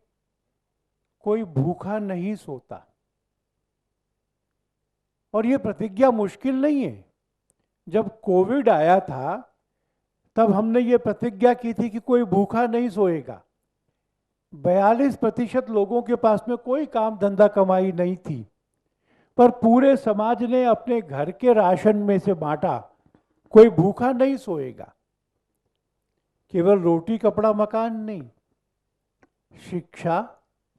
कोई भूखा नहीं सोता। और ये प्रतिज्ञा मुश्किल नहीं है। जब कोविड आया था तब हमने ये प्रतिज्ञा की थी कि कोई भूखा नहीं सोएगा। 42% लोगों के पास में कोई काम धंधा कमाई नहीं थी, पर पूरे समाज ने अपने घर के राशन में से बांटा। कोई भूखा नहीं सोएगा। केवल रोटी कपड़ा मकान नहीं, शिक्षा,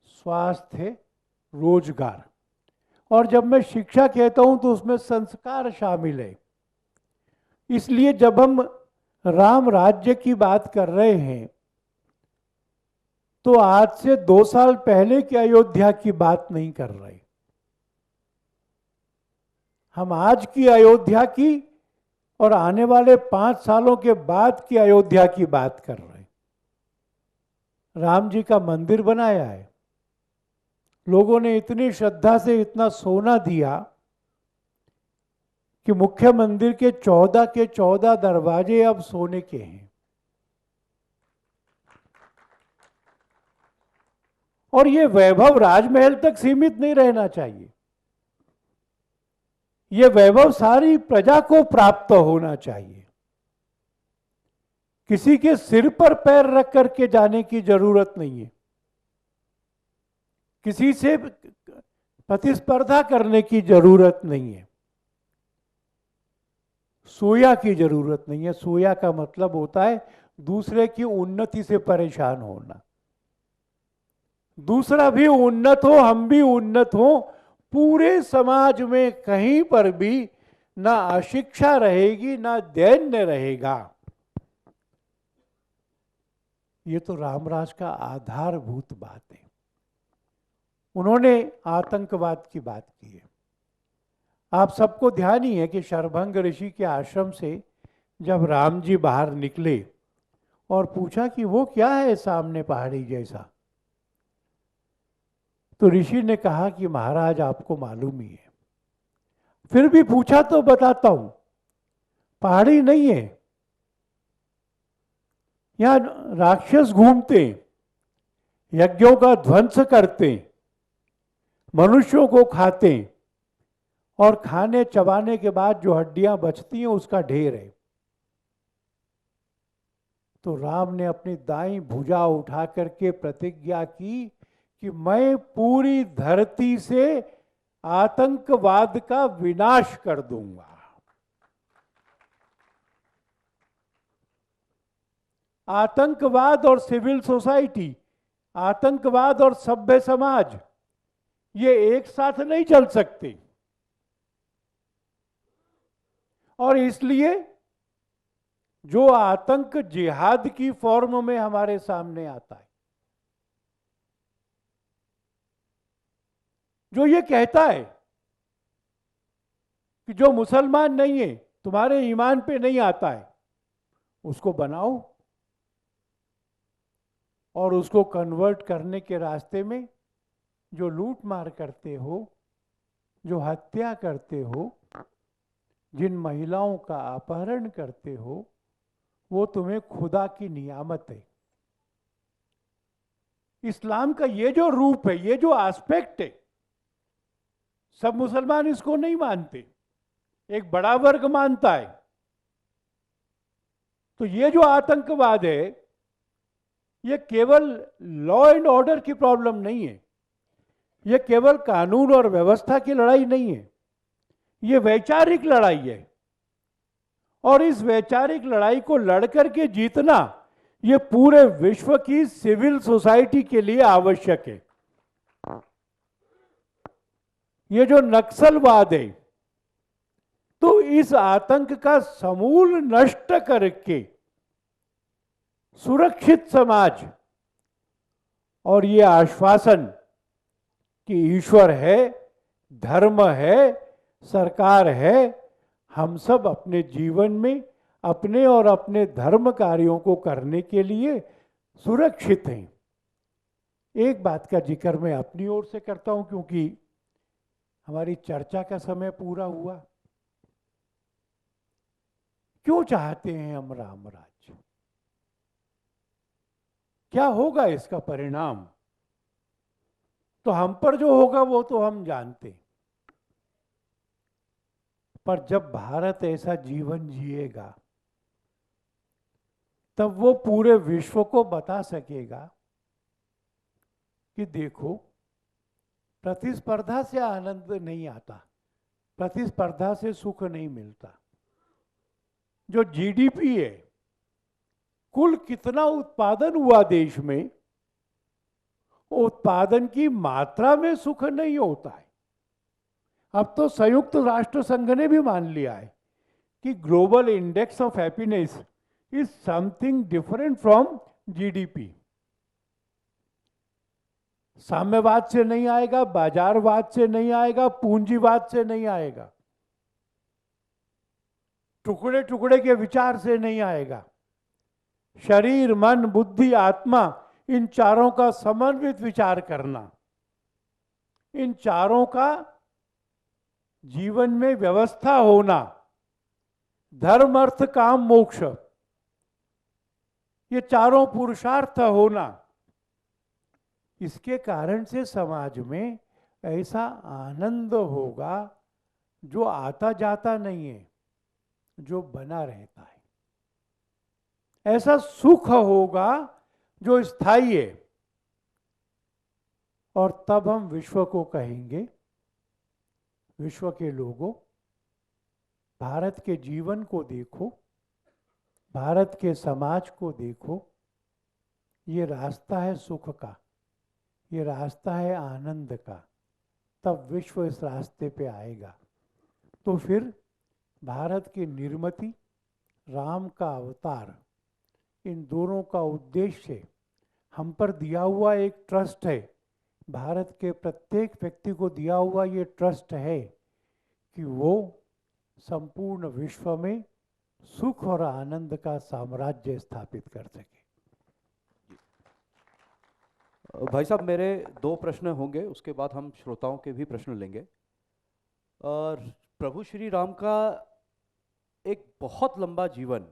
स्वास्थ्य, रोजगार। और जब मैं शिक्षा कहता हूं तो उसमें संस्कार शामिल है। इसलिए जब हम राम राज्य की बात कर रहे हैं तो आज से 2 साल पहले की अयोध्या की बात नहीं कर रहे। हम आज की अयोध्या की और आने वाले 5 सालों के बाद की अयोध्या की बात कर रहे हैं। राम जी का मंदिर बनाया है, लोगों ने इतनी श्रद्धा से इतना सोना दिया कि मुख्य मंदिर के 14 दरवाजे अब सोने के हैं। और ये वैभव राजमहल तक सीमित नहीं रहना चाहिए। ये वैभव सारी प्रजा को प्राप्त होना चाहिए। किसी के सिर पर पैर रख करके जाने की जरूरत नहीं है। किसी से प्रतिस्पर्धा करने की जरूरत नहीं है। सोया की जरूरत नहीं है। सोया का मतलब होता है दूसरे की उन्नति से परेशान होना। दूसरा भी उन्नत हो, हम भी उन्नत हो, पूरे समाज में कहीं पर भी ना अशिक्षा रहेगी, ना दैन्य रहेगा। ये तो रामराज का आधारभूत बात है। उन्होंने आतंकवाद की बात की है। आप सबको ध्यान ही है कि शरभंग ऋषि के आश्रम से जब राम जी बाहर निकले और पूछा कि वो क्या है सामने पहाड़ी जैसा, तो ऋषि ने कहा कि महाराज आपको मालूम ही है। फिर भी पूछा तो बताता हूं, पहाड़ी नहीं है, यहां राक्षस घूमते, यज्ञों का ध्वंस करते, मनुष्यों को खाते, और खाने चबाने के बाद जो हड्डियां बचती हैं उसका ढेर है। तो राम ने अपनी दाईं भुजा उठा करके प्रतिज्ञा की कि मैं पूरी धरती से आतंकवाद का विनाश कर दूंगा। आतंकवाद और सिविल सोसाइटी, आतंकवाद और सभ्य समाज, ये एक साथ नहीं चल सकते। और इसलिए जो आतंक जिहाद की फॉर्म में हमारे सामने आता है, जो ये कहता है कि जो मुसलमान नहीं है, तुम्हारे ईमान पे नहीं आता है, उसको बनाओ, और उसको कन्वर्ट करने के रास्ते में जो लूट मार करते हो, जो हत्या करते हो, जिन महिलाओं का अपहरण करते हो, वो तुम्हें खुदा की नियामत है। इस्लाम का ये जो रूप है, ये जो एस्पेक्ट है, सब मुसलमान इसको नहीं मानते। एक बड़ा वर्ग मानता है, तो ये जो आतंकवाद है, ये केवल लॉ एंड ऑर्डर की प्रॉब्लम नहीं है, ये केवल कानून और व्यवस्था की लड़ाई नहीं है, ये वैचारिक लड़ाई है। और इस वैचारिक लड़ाई को लड़कर के जीतना ये पूरे विश्व की सिविल सोसाइटी के लिए आवश्यक है। ये जो नक्सलवाद है, तो इस आतंक का समूल नष्ट करके सुरक्षित समाज और ये आश्वासन कि ईश्वर है, धर्म है, सरकार है, हम सब अपने जीवन में अपने और अपने धर्म कार्यों को करने के लिए सुरक्षित हैं। एक बात का जिक्र मैं अपनी ओर से करता हूं, क्योंकि हमारी चर्चा का समय पूरा हुआ। क्यों चाहते हैं हम राम राज्य? क्या होगा इसका परिणाम? तो हम पर जो होगा वो तो हम जानते हैं, पर जब भारत ऐसा जीवन जिएगा तब वो पूरे विश्व को बता सकेगा कि देखो, प्रतिस्पर्धा से आनंद नहीं आता, प्रतिस्पर्धा से सुख नहीं मिलता। जो जीडीपी है, कुल कितना उत्पादन हुआ देश में, उत्पादन की मात्रा में सुख नहीं होता है। अब तो संयुक्त राष्ट्र संघ ने भी मान लिया है कि global index of happiness is something different from GDP. साम्यवाद से नहीं आएगा, बाजारवाद से नहीं आएगा, पूंजीवाद से नहीं आएगा, टुकड़े टुकड़े के विचार से नहीं आएगा। शरीर, मन, बुद्धि, आत्मा, इन चारों का समन्वित विचार करना, इन चारों का जीवन में व्यवस्था होना, धर्म, अर्थ, काम, मोक्ष, ये चारों पुरुषार्थ होना, इसके कारण से समाज में ऐसा आनंद होगा जो आता जाता नहीं है, जो बना रहता है। ऐसा सुख होगा जो स्थायी है। और तब हम विश्व को कहेंगे, विश्व के लोगों, भारत के जीवन को देखो, भारत के समाज को देखो, ये रास्ता है सुख का, ये रास्ता है आनंद का। तब विश्व इस रास्ते पे आएगा। तो फिर भारत की निर्मिति, राम का अवतार, इन दोनों का उद्देश्य हम पर दिया हुआ एक ट्रस्ट है, भारत के प्रत्येक व्यक्ति को दिया हुआ ये ट्रस्ट है कि वो संपूर्ण विश्व में सुख और आनंद का साम्राज्य स्थापित कर सके। भाई साहब, मेरे दो प्रश्न होंगे, उसके बाद हम श्रोताओं के भी प्रश्न लेंगे। और प्रभु श्री राम का एक बहुत लंबा जीवन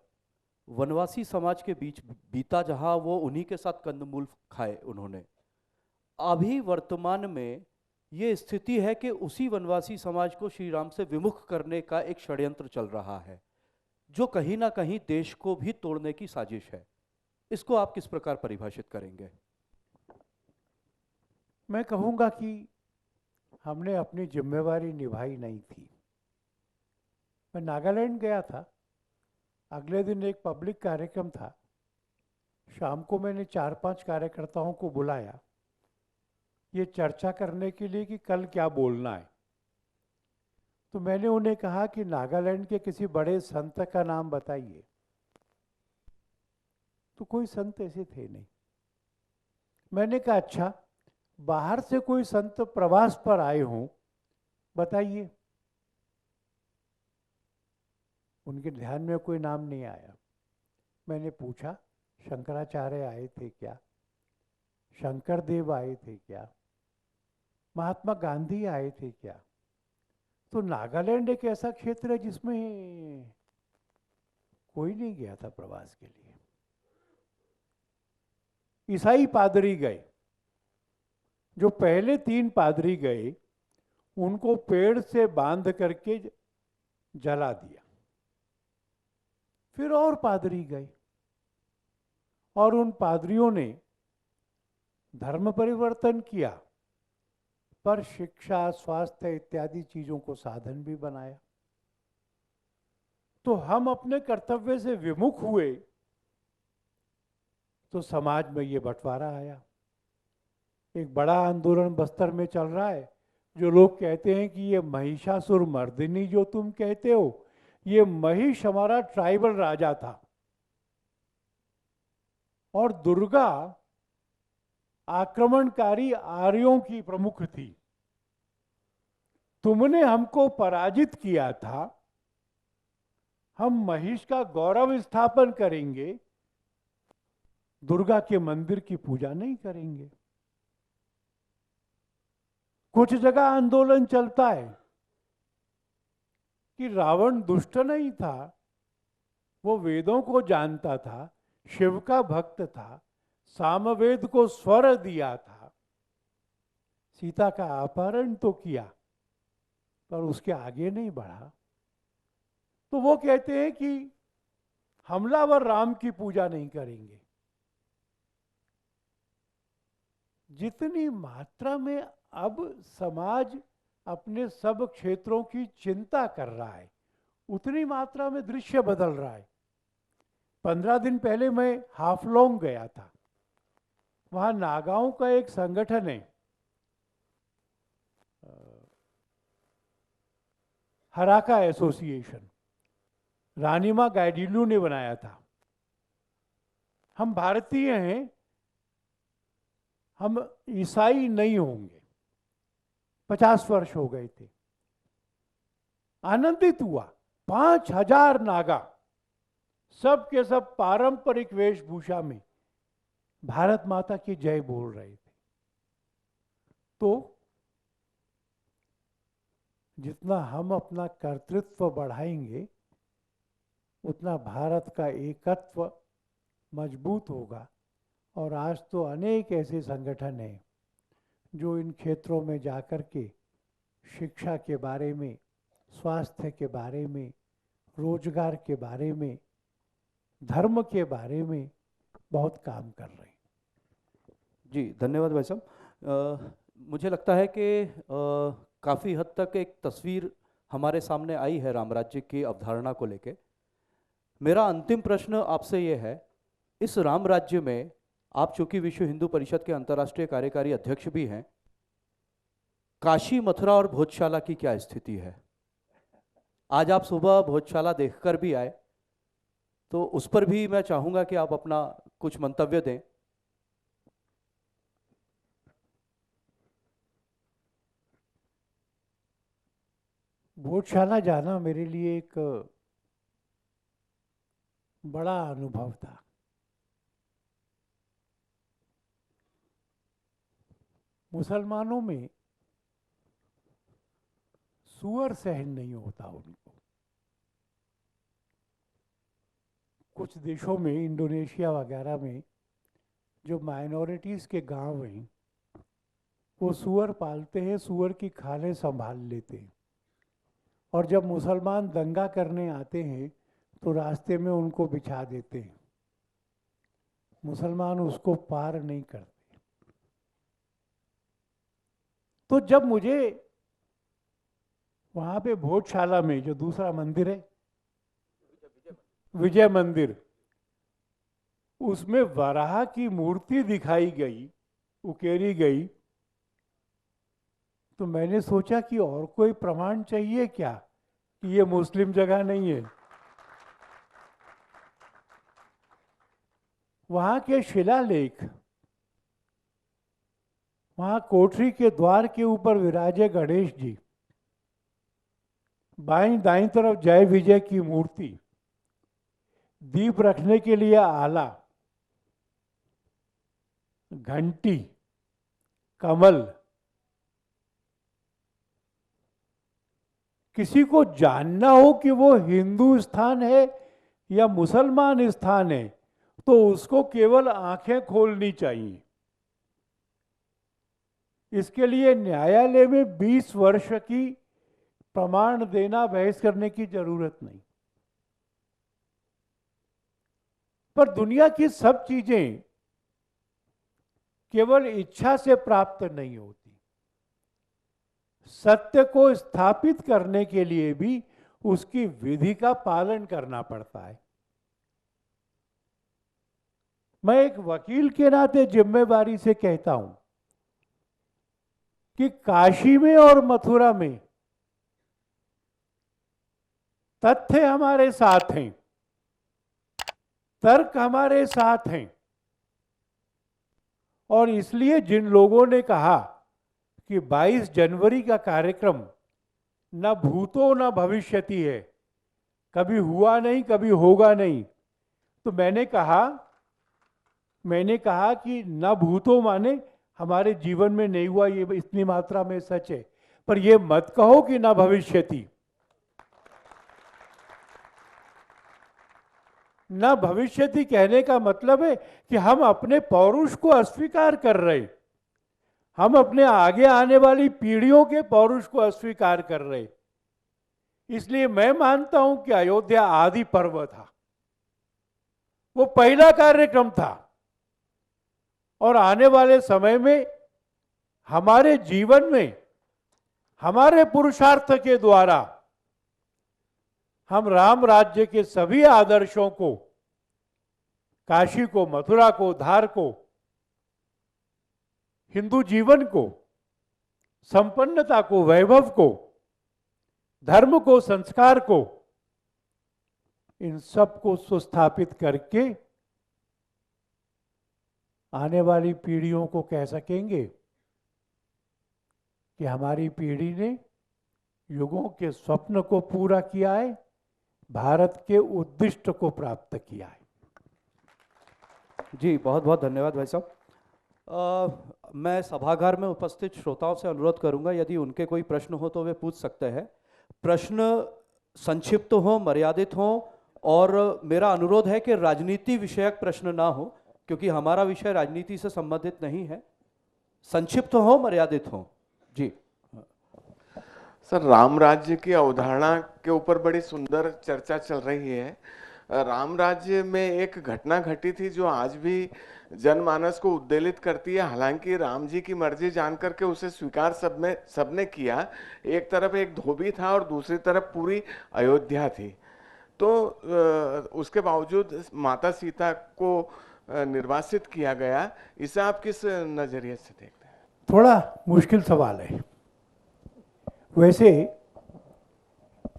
वनवासी समाज के बीच बीता, जहां वो उन्हीं के साथ कंदमूल खाए उन्होंने। अभी वर्तमान में ये स्थिति है कि उसी वनवासी समाज को श्री राम से विमुख करने का एक षड्यंत्र चल रहा है, जो कहीं ना कहीं देश को भी तोड़ने की साजिश है। इसको आप किस प्रकार परिभाषित करेंगे? मैं कहूँगा कि हमने अपनी जिम्मेवारी निभाई नहीं थी। मैं नागालैंड गया था, अगले दिन एक पब्लिक कार्यक्रम था, शाम को मैंने 4-5 कार्यकर्ताओं को बुलाया ये चर्चा करने के लिए कि कल क्या बोलना है। तो मैंने उन्हें कहा कि नागालैंड के किसी बड़े संत का नाम बताइए। तो कोई संत ऐसे थे नहीं। मैंने कहा अच्छा, बाहर से कोई संत प्रवास पर आए हों, बताइए। उनके ध्यान में कोई नाम नहीं आया। मैंने पूछा, शंकराचार्य आए थे क्या? शंकर देव आए थे क्या? महात्मा गांधी आए थे क्या? तो नागालैंड एक ऐसा क्षेत्र है जिसमें कोई नहीं गया था प्रवास के लिए। ईसाई पादरी गए। जो पहले 3 पादरी गए, उनको पेड़ से बांध करके जला दिया। फिर और पादरी गए, और उन पादरियों ने धर्म परिवर्तन किया, पर शिक्षा, स्वास्थ्य इत्यादि चीजों को साधन भी बनाया। तो हम अपने कर्तव्य से विमुख हुए तो समाज में ये बंटवारा आया। एक बड़ा आंदोलन बस्तर में चल रहा है, जो लोग कहते हैं कि ये महिषासुर मर्दिनी जो तुम कहते हो, ये महिष हमारा ट्राइबल राजा था और दुर्गा आक्रमणकारी आर्यों की प्रमुख थी। तुमने हमको पराजित किया था, हम महिष का गौरव स्थापन करेंगे, दुर्गा के मंदिर की पूजा नहीं करेंगे। कुछ जगह आंदोलन चलता है कि रावण दुष्ट नहीं था, वो वेदों को जानता था, शिव का भक्त था, सामवेद को स्वर दिया था, सीता का अपहरण तो किया पर उसके आगे नहीं बढ़ा। तो वो कहते हैं कि हमलावर राम की पूजा नहीं करेंगे। जितनी मात्रा में अब समाज अपने सब क्षेत्रों की चिंता कर रहा है, उतनी मात्रा में दृश्य बदल रहा है। 15 दिन पहले मैं हाफलोंग गया था। वहां नागाओं का एक संगठन है, हराका एसोसिएशन, रानीमा गाइडिलू ने बनाया था। हम भारतीय हैं, हम ईसाई नहीं होंगे। 50 वर्ष हो गए थे। आनंदित हुआ, 5000 नागा, सब के सब पारंपरिक वेशभूषा में भारत माता की जय बोल रहे थे। तो जितना हम अपना कर्तृत्व बढ़ाएंगे, उतना भारत का एकत्व मजबूत होगा। और आज तो अनेक ऐसे संगठन हैं जो इन क्षेत्रों में जाकर के शिक्षा के बारे में, स्वास्थ्य के बारे में, रोजगार के बारे में, धर्म के बारे में बहुत काम कर रहे हैं। जी धन्यवाद भाई साहब। मुझे लगता है कि काफ़ी हद तक एक तस्वीर हमारे सामने आई है राम राज्य की अवधारणा को लेके। मेरा अंतिम प्रश्न आपसे ये है, इस राम राज्य में आप चूंकि विश्व हिंदू परिषद के अंतर्राष्ट्रीय कार्यकारी अध्यक्ष भी हैं, काशी, मथुरा और भोजशाला की क्या स्थिति है? आज आप सुबह भोजशाला देखकर भी आए, तो उस पर भी मैं चाहूंगा कि आप अपना कुछ मंतव्य दें। भोजशाला जाना मेरे लिए एक बड़ा अनुभव था। मुसलमानों में सुअर सहन नहीं होता उनको। कुछ देशों में, इंडोनेशिया वगैरह में, जो माइनॉरिटीज के गांव हैं, वो सुअर पालते हैं, सुअर की खालें संभाल लेते हैं। और जब मुसलमान दंगा करने आते हैं तो रास्ते में उनको बिछा देते हैं। मुसलमान उसको पार नहीं करते। तो जब मुझे वहां पे भोजशाला में, जो दूसरा मंदिर है विजय मंदिर, उसमें वराह की मूर्ति दिखाई गई, उकेरी गई, तो मैंने सोचा कि और कोई प्रमाण चाहिए क्या कि ये मुस्लिम जगह नहीं है। वहां के शिलालेख, वहां कोठरी के द्वार के ऊपर विराजे गणेश जी, बाईं दाईं तरफ जय विजय की मूर्ति, दीप रखने के लिए आला, घंटी, कमल। किसी को जानना हो कि वो हिंदू स्थान है या मुसलमान स्थान है, तो उसको केवल आंखें खोलनी चाहिए। इसके लिए न्यायालय में 20 वर्ष की प्रमाण देना, बहस करने की जरूरत नहीं। पर दुनिया की सब चीजें केवल इच्छा से प्राप्त नहीं होती, सत्य को स्थापित करने के लिए भी उसकी विधि का पालन करना पड़ता है। मैं एक वकील के नाते जिम्मेदारी से कहता हूं कि काशी में और मथुरा में तथ्य हमारे साथ हैं, तर्क हमारे साथ हैं, और इसलिए जिन लोगों ने कहा कि 22 जनवरी का कार्यक्रम न भूतो न भविष्यति है, कभी हुआ नहीं कभी होगा नहीं, तो मैंने कहा कि न भूतो माने हमारे जीवन में नहीं हुआ, ये इतनी मात्रा में सच है, पर ये मत कहो कि न भविष्यति। न भविष्यति कहने का मतलब है कि हम अपने पौरुष को अस्वीकार कर रहे, हम अपने आगे आने वाली पीढ़ियों के पौरुष को अस्वीकार कर रहे। इसलिए मैं मानता हूं कि अयोध्या आदि पर्व था, वो पहला कार्यक्रम था, और आने वाले समय में हमारे जीवन में हमारे पुरुषार्थ के द्वारा हम राम राज्य के सभी आदर्शों को, काशी को, मथुरा को, धार को, हिंदू जीवन को, संपन्नता को, वैभव को, धर्म को, संस्कार को, इन सब को सुस्थापित करके आने वाली पीढ़ियों को कह सकेंगे कि हमारी पीढ़ी ने युगों के स्वप्न को पूरा किया है, भारत के उद्दिष्ट को प्राप्त किया है। जी बहुत बहुत धन्यवाद भाई साहब। मैं सभागार में उपस्थित श्रोताओं से अनुरोध करूंगा, यदि उनके कोई प्रश्न हो तो वे पूछ सकते हैं। प्रश्न संक्षिप्त हो, मर्यादित हो, और मेरा अनुरोध है कि राजनीति विषयक प्रश्न ना हो, क्योंकि हमारा विषय राजनीति से संबंधित नहीं है। संक्षिप्त हो, मर्यादित हो। जी सर, राम राज्य की अवधारणा के ऊपर बड़ी सुंदर चर्चा चल रही है। राम राज्य में एक घटना घटी थी जो आज भी जनमानस को उद्वेलित करती है। हालांकि राम जी की मर्जी जानकर के उसे स्वीकार सबने किया। एक तरफ एक धोबी था और दूसरी तरफ पूरी अयोध्या थी। तो उसके बावजूद माता सीता को निर्वासित किया गया। इसे आप किस नजरिए से देखते हैं? थोड़ा मुश्किल सवाल है। वैसे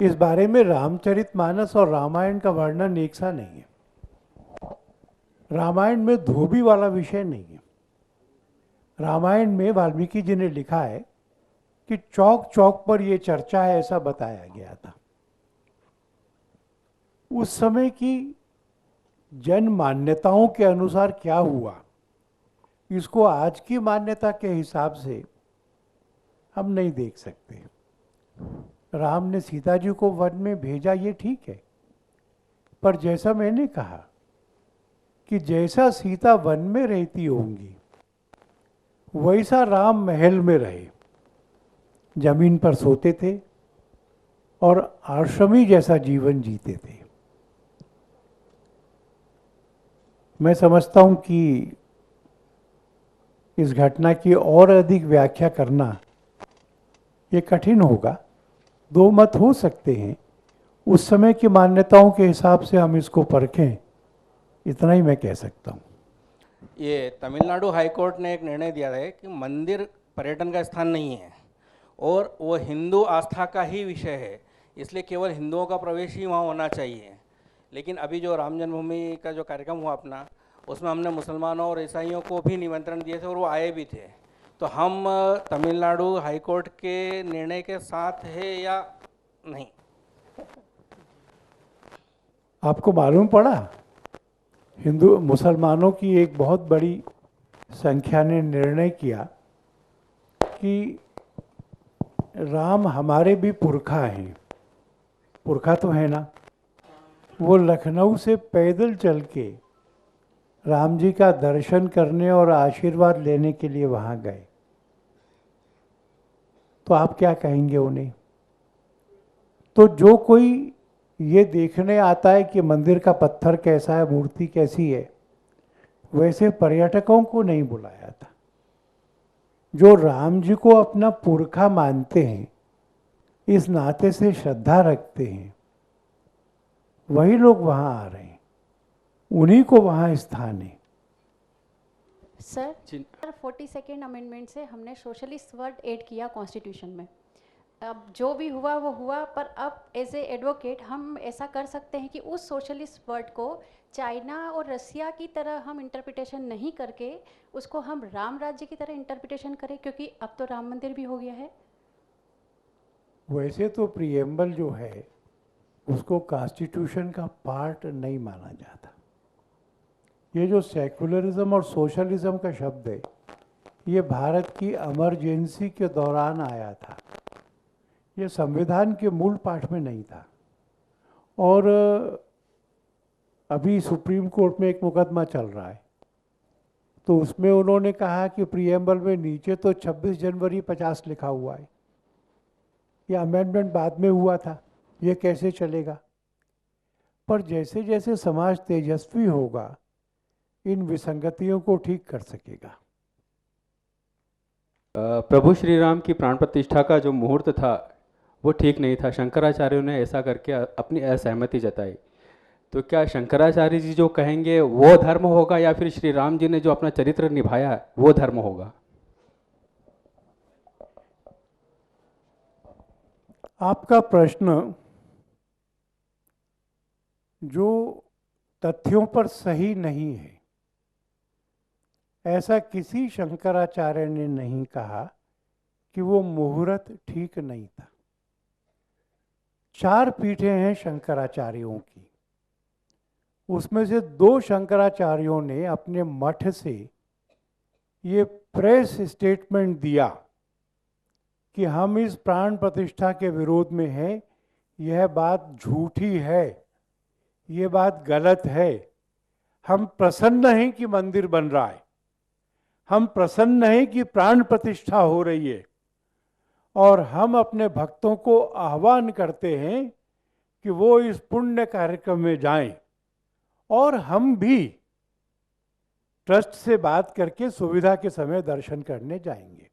इस बारे में रामचरितमानस और रामायण का वर्णन एक सा नहीं है। रामायण में धोबी वाला विषय नहीं है। रामायण में वाल्मीकि जी ने लिखा है कि चौक चौक पर यह चर्चा है, ऐसा बताया गया था। उस समय की जन मान्यताओं के अनुसार क्या हुआ, इसको आज की मान्यता के हिसाब से हम नहीं देख सकते। राम ने सीता जी को वन में भेजा, ये ठीक है, पर जैसा मैंने कहा कि जैसा सीता वन में रहती होंगी वैसा राम महल में रहे, जमीन पर सोते थे और आश्रमी जैसा जीवन जीते थे। मैं समझता हूं कि इस घटना की और अधिक व्याख्या करना ये कठिन होगा। दो मत हो सकते हैं, उस समय की मान्यताओं के हिसाब से हम इसको परखें, इतना ही मैं कह सकता हूँ। ये तमिलनाडु हाई कोर्ट ने एक निर्णय दिया है कि मंदिर पर्यटन का स्थान नहीं है और वो हिंदू आस्था का ही विषय है, इसलिए केवल हिंदुओं का प्रवेश ही वहाँ होना चाहिए। लेकिन अभी जो राम जन्मभूमि का जो कार्यक्रम हुआ अपना, उसमें हमने मुसलमानों और ईसाइयों को भी निमंत्रण दिए थे और वो आए भी थे। तो हम तमिलनाडु हाई कोर्ट के निर्णय के साथ है या नहीं? आपको मालूम पड़ा, हिंदू मुसलमानों की एक बहुत बड़ी संख्या ने निर्णय किया कि राम हमारे भी पुरखा हैं। पुरखा तो है ना। वो लखनऊ से पैदल चल के राम जी का दर्शन करने और आशीर्वाद लेने के लिए वहां गए। तो आप क्या कहेंगे उन्हें? तो जो कोई ये देखने आता है कि मंदिर का पत्थर कैसा है, मूर्ति कैसी है, वैसे पर्यटकों को नहीं बुलाया था। जो राम जी को अपना पुरखा मानते हैं, इस नाते से श्रद्धा रखते हैं, वही लोग वहाँ आ रहे हैं, उन्हीं को वहाँ स्थान है। सर 42nd अमेंडमेंट से हमने सोशलिस्ट वर्ड ऐड किया कॉन्स्टिट्यूशन में। अब जो भी हुआ वो हुआ, पर अब एज ए एडवोकेट हम ऐसा कर सकते हैं कि उस सोशलिस्ट वर्ड को चाइना और रसिया की तरह हम इंटरप्रिटेशन नहीं करके उसको हम राम राज्य की तरह इंटरप्रिटेशन करें, क्योंकि अब तो राम मंदिर भी हो गया है। वैसे तो प्रीएम्बल जो है उसको कॉन्स्टिट्यूशन का पार्ट नहीं माना जाता। ये जो सेकुलरिज्म और सोशलिज्म का शब्द है, ये भारत की इमरजेंसी के दौरान आया था, ये संविधान के मूल पाठ में नहीं था। और अभी सुप्रीम कोर्ट में एक मुकदमा चल रहा है, तो उसमें उन्होंने कहा कि प्रीएम्बल में नीचे तो 26 जनवरी 50 लिखा हुआ है, ये अमेंडमेंट बाद में हुआ था, ये कैसे चलेगा। पर जैसे जैसे समाज तेजस्वी होगा, इन विसंगतियों को ठीक कर सकेगा। प्रभु श्री राम की प्राण प्रतिष्ठा का जो मुहूर्त था वो ठीक नहीं था। शंकराचार्यों ने ऐसा करके अपनी असहमति जताई। तो क्या शंकराचार्य जी जो कहेंगे वो धर्म होगा, या फिर श्री राम जी ने जो अपना चरित्र निभाया वो धर्म होगा? आपका प्रश्न जो तथ्यों पर सही नहीं है, ऐसा किसी शंकराचार्य ने नहीं कहा कि वो मुहूर्त ठीक नहीं था। 4 पीठें हैं शंकराचार्यों की, उसमें से 2 शंकराचार्यों ने अपने मठ से ये प्रेस स्टेटमेंट दिया कि हम इस प्राण प्रतिष्ठा के विरोध में हैं, यह बात झूठी है, ये बात गलत है। हम प्रसन्न हैं कि मंदिर बन रहा है, हम प्रसन्न हैं कि प्राण प्रतिष्ठा हो रही है, और हम अपने भक्तों को आह्वान करते हैं कि वो इस पुण्य कार्यक्रम में जाएं, और हम भी ट्रस्ट से बात करके सुविधा के समय दर्शन करने जाएंगे।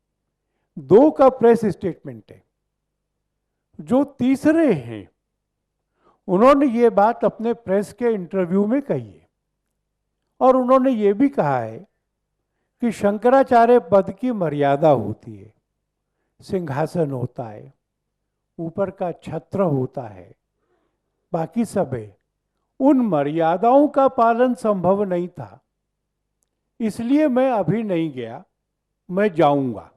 2 का प्रेस स्टेटमेंट है। जो तीसरे हैं, उन्होंने ये बात अपने प्रेस के इंटरव्यू में कही है, और उन्होंने ये भी कहा है कि शंकराचार्य पद की मर्यादा होती है, सिंहासन होता है, ऊपर का छत्र होता है, बाकी सब है। उन मर्यादाओं का पालन संभव नहीं था, इसलिए मैं अभी नहीं गया, मैं जाऊंगा।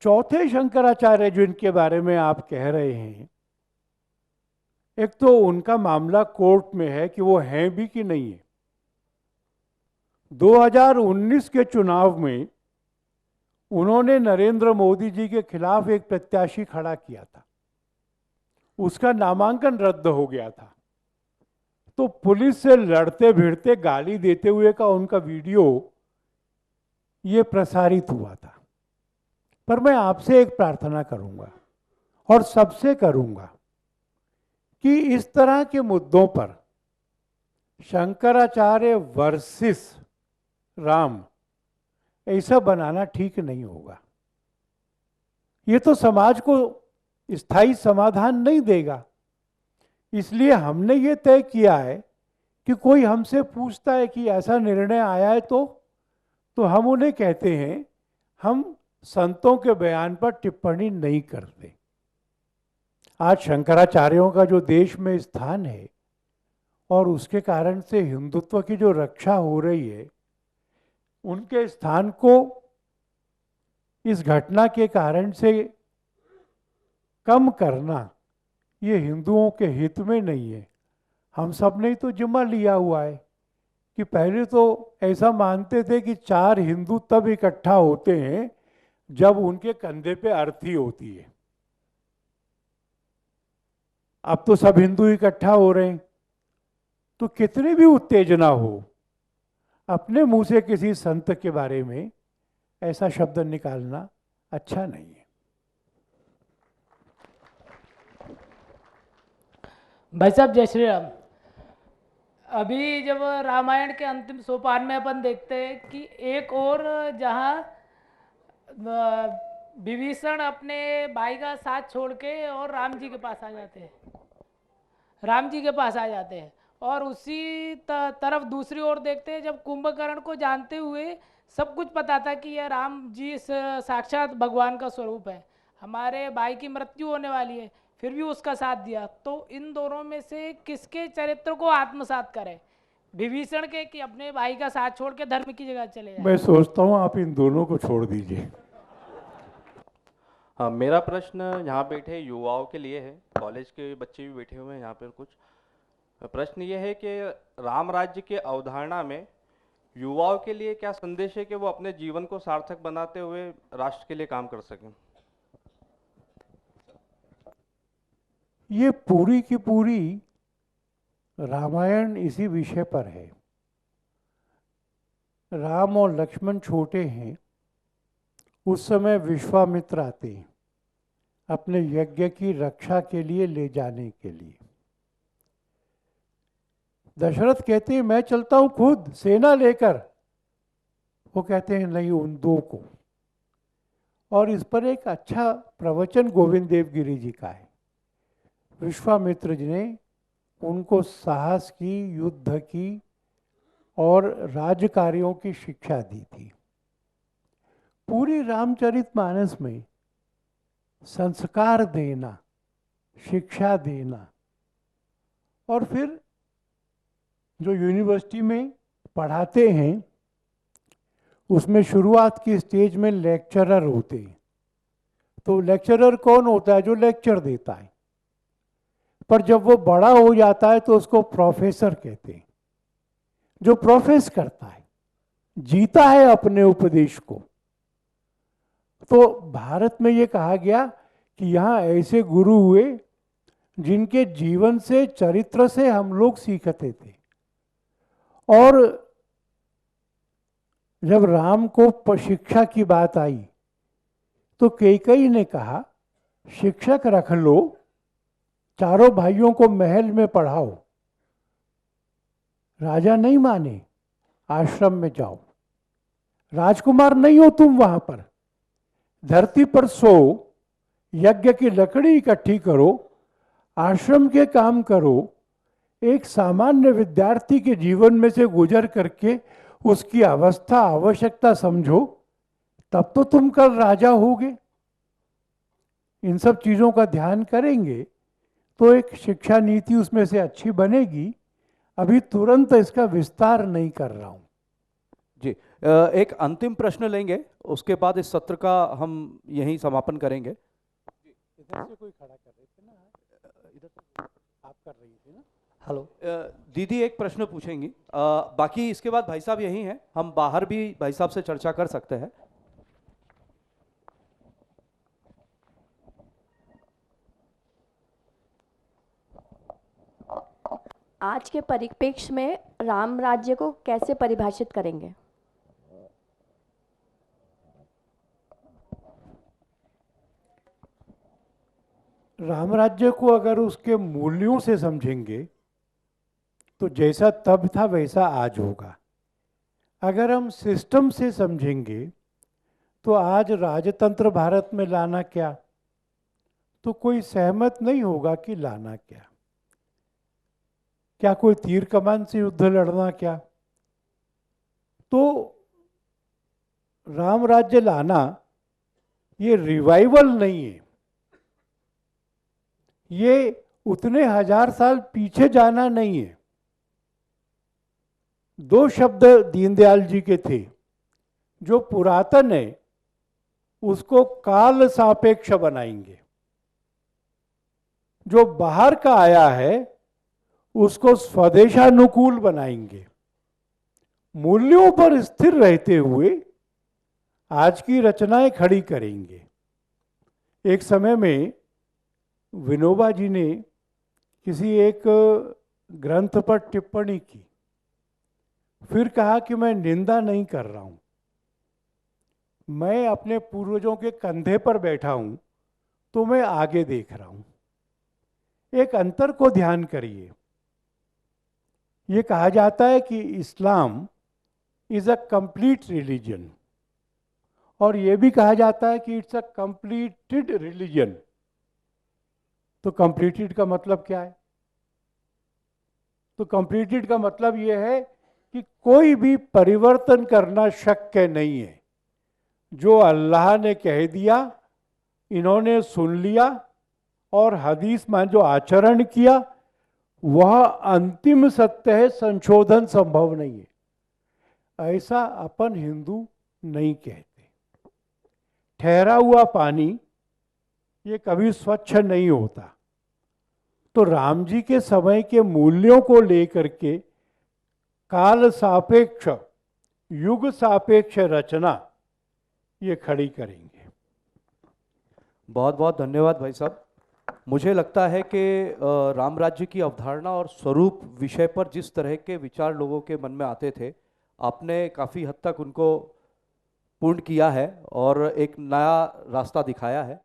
चौथे शंकराचार्य जिनके बारे में आप कह रहे हैं, एक तो उनका मामला कोर्ट में है कि वो हैं भी कि नहीं है। 2019 के चुनाव में उन्होंने नरेंद्र मोदी जी के खिलाफ एक प्रत्याशी खड़ा किया था, उसका नामांकन रद्द हो गया था, तो पुलिस से लड़ते भिड़ते गाली देते हुए का उनका वीडियो ये प्रसारित हुआ था। पर मैं आपसे एक प्रार्थना करूंगा और सबसे करूंगा कि इस तरह के मुद्दों पर शंकराचार्य वर्सेस राम ऐसा बनाना ठीक नहीं होगा। ये तो समाज को स्थायी समाधान नहीं देगा। इसलिए हमने ये तय किया है कि कोई हमसे पूछता है कि ऐसा निर्णय आया है तो हम उन्हें कहते हैं हम संतों के बयान पर टिप्पणी नहीं करते। आज शंकराचार्यों का जो देश में स्थान है और उसके कारण से हिंदुत्व की जो रक्षा हो रही है, उनके स्थान को इस घटना के कारण से कम करना ये हिंदुओं के हित में नहीं है। हम सब ने तो जिम्मा लिया हुआ है कि पहले तो ऐसा मानते थे कि 4 हिंदू तब इकट्ठा होते हैं जब उनके कंधे पे अर्थी होती है। अब तो सब हिंदू इकट्ठा हो रहे हैं, तो कितनी भी उत्तेजना हो, अपने मुंह से किसी संत के बारे में ऐसा शब्द निकालना अच्छा नहीं है। भाई साहब जय श्री राम। अभी जब रामायण के अंतिम सोपान में अपन देखते हैं कि एक और जहाँ विभीषण अपने भाई का साथ छोड़ के और राम जी के पास आ जाते हैं, राम जी के पास आ जाते हैं, और उसी तरफ दूसरी ओर देखते हैं जब कुंभकर्ण को जानते हुए सब कुछ पता था कि यह राम जी साक्षात भगवान का स्वरूप है, हमारे भाई की मृत्यु होने वाली है, फिर भी उसका साथ दिया। तो इन दोनों में से किसके चरित्र को आत्मसात करें, विभीषण के कि अपने भाई का साथ छोड़ के धर्म की जगह चले जाए? मैं सोचता हूँ आप इन दोनों को छोड़ दीजिए। हाँ, मेरा प्रश्न यहाँ बैठे युवाओं के लिए है, कॉलेज के बच्चे भी बैठे हुए हैं यहाँ पर। कुछ प्रश्न ये है कि राम राज्य की अवधारणा में युवाओं के लिए क्या संदेश है कि वो अपने जीवन को सार्थक बनाते हुए राष्ट्र के लिए काम कर सकें? ये पूरी की पूरी रामायण इसी विषय पर है। राम और लक्ष्मण छोटे हैं, उस समय विश्वामित्र आते हैं अपने यज्ञ की रक्षा के लिए ले जाने के लिए। दशरथ कहते हैं मैं चलता हूं खुद सेना लेकर, वो कहते हैं नहीं उन दो को। और इस पर एक अच्छा प्रवचन गोविंद देवगिरी जी का है। विश्वामित्र जी ने उनको साहस की, युद्ध की और राजकार्यों की शिक्षा दी थी। पूरी रामचरितमानस में संस्कार देना, शिक्षा देना, और फिर जो यूनिवर्सिटी में पढ़ाते हैं उसमें शुरुआत की स्टेज में लेक्चरर होते हैं। तो लेक्चरर कौन होता है? जो लेक्चर देता है। पर जब वो बड़ा हो जाता है तो उसको प्रोफेसर कहते हैं, जो प्रोफेस करता है, जीता है अपने उपदेश को। तो भारत में ये कहा गया कि यहाँ ऐसे गुरु हुए जिनके जीवन से, चरित्र से हम लोग सीखते थे। और जब राम को शिक्षा की बात आई तो कैकेयी ने कहा शिक्षक रख लो, चारों भाइयों को महल में पढ़ाओ। राजा नहीं माने, आश्रम में जाओ, राजकुमार नहीं हो तुम, वहां पर धरती पर सो, यज्ञ की लकड़ी इकट्ठी करो, आश्रम के काम करो। एक सामान्य विद्यार्थी के जीवन में से गुजर करके उसकी अवस्था, आवश्यकता समझो, तब तो तुम कल राजा होगे। इन सब चीज़ों का ध्यान करेंगे तो एक शिक्षा नीति उसमें से अच्छी बनेगी। अभी तुरंत इसका विस्तार नहीं कर रहा हूँ जी। एक अंतिम प्रश्न लेंगे, उसके बाद इस सत्र का हम यहीं समापन करेंगे। इधर से कोई खड़ा कर रहे थे ना, इधर से आप कर रही थी ना। हेलो दीदी एक प्रश्न पूछेंगी, बाकी इसके बाद भाई साहब यहीं हैं, हम बाहर भी भाई साहब से चर्चा कर सकते हैं। आज के परिप्रेक्ष्य में राम राज्य को कैसे परिभाषित करेंगे? राम राज्य को अगर उसके मूल्यों से समझेंगे तो जैसा तब था वैसा आज होगा। अगर हम सिस्टम से समझेंगे तो आज राजतंत्र भारत में लाना क्या, तो कोई सहमत नहीं होगा कि लाना क्या। क्या कोई तीर कमान से युद्ध लड़ना क्या? तो राम राज्य लाना ये रिवाइवल नहीं है, ये उतने हजार साल पीछे जाना नहीं है। दो शब्द दीनदयाल जी के थे, जो पुरातन है उसको काल सापेक्ष बनाएंगे, जो बाहर का आया है उसको स्वदेशानुकूल बनाएंगे। मूल्यों पर स्थिर रहते हुए आज की रचनाएं खड़ी करेंगे। एक समय में विनोबा जी ने किसी एक ग्रंथ पर टिप्पणी की, फिर कहा कि मैं निंदा नहीं कर रहा हूं, मैं अपने पूर्वजों के कंधे पर बैठा हूं तो मैं आगे देख रहा हूं। एक अंतर को ध्यान करिए। ये कहा जाता है कि Islam is a complete religion, और ये भी कहा जाता है कि इट्स अ कंप्लीटेड रिलीजन। तो कंप्लीटेड का मतलब क्या है? तो कंप्लीटेड का मतलब ये है कि कोई भी परिवर्तन करना शक्य नहीं है। जो अल्लाह ने कह दिया, इन्होंने सुन लिया और हदीस में जो आचरण किया वह अंतिम सत्य है, संशोधन संभव नहीं है। ऐसा अपन हिंदू नहीं कहते। ठहरा हुआ पानी ये कभी स्वच्छ नहीं होता। तो राम जी के समय के मूल्यों को लेकर के काल सापेक्ष, युग सापेक्ष रचना ये खड़ी करेंगे। बहुत बहुत धन्यवाद भाई साहब। मुझे लगता है कि राम राज्य की अवधारणा और स्वरूप विषय पर जिस तरह के विचार लोगों के मन में आते थे, आपने काफ़ी हद तक उनको पूर्ण किया है और एक नया रास्ता दिखाया है।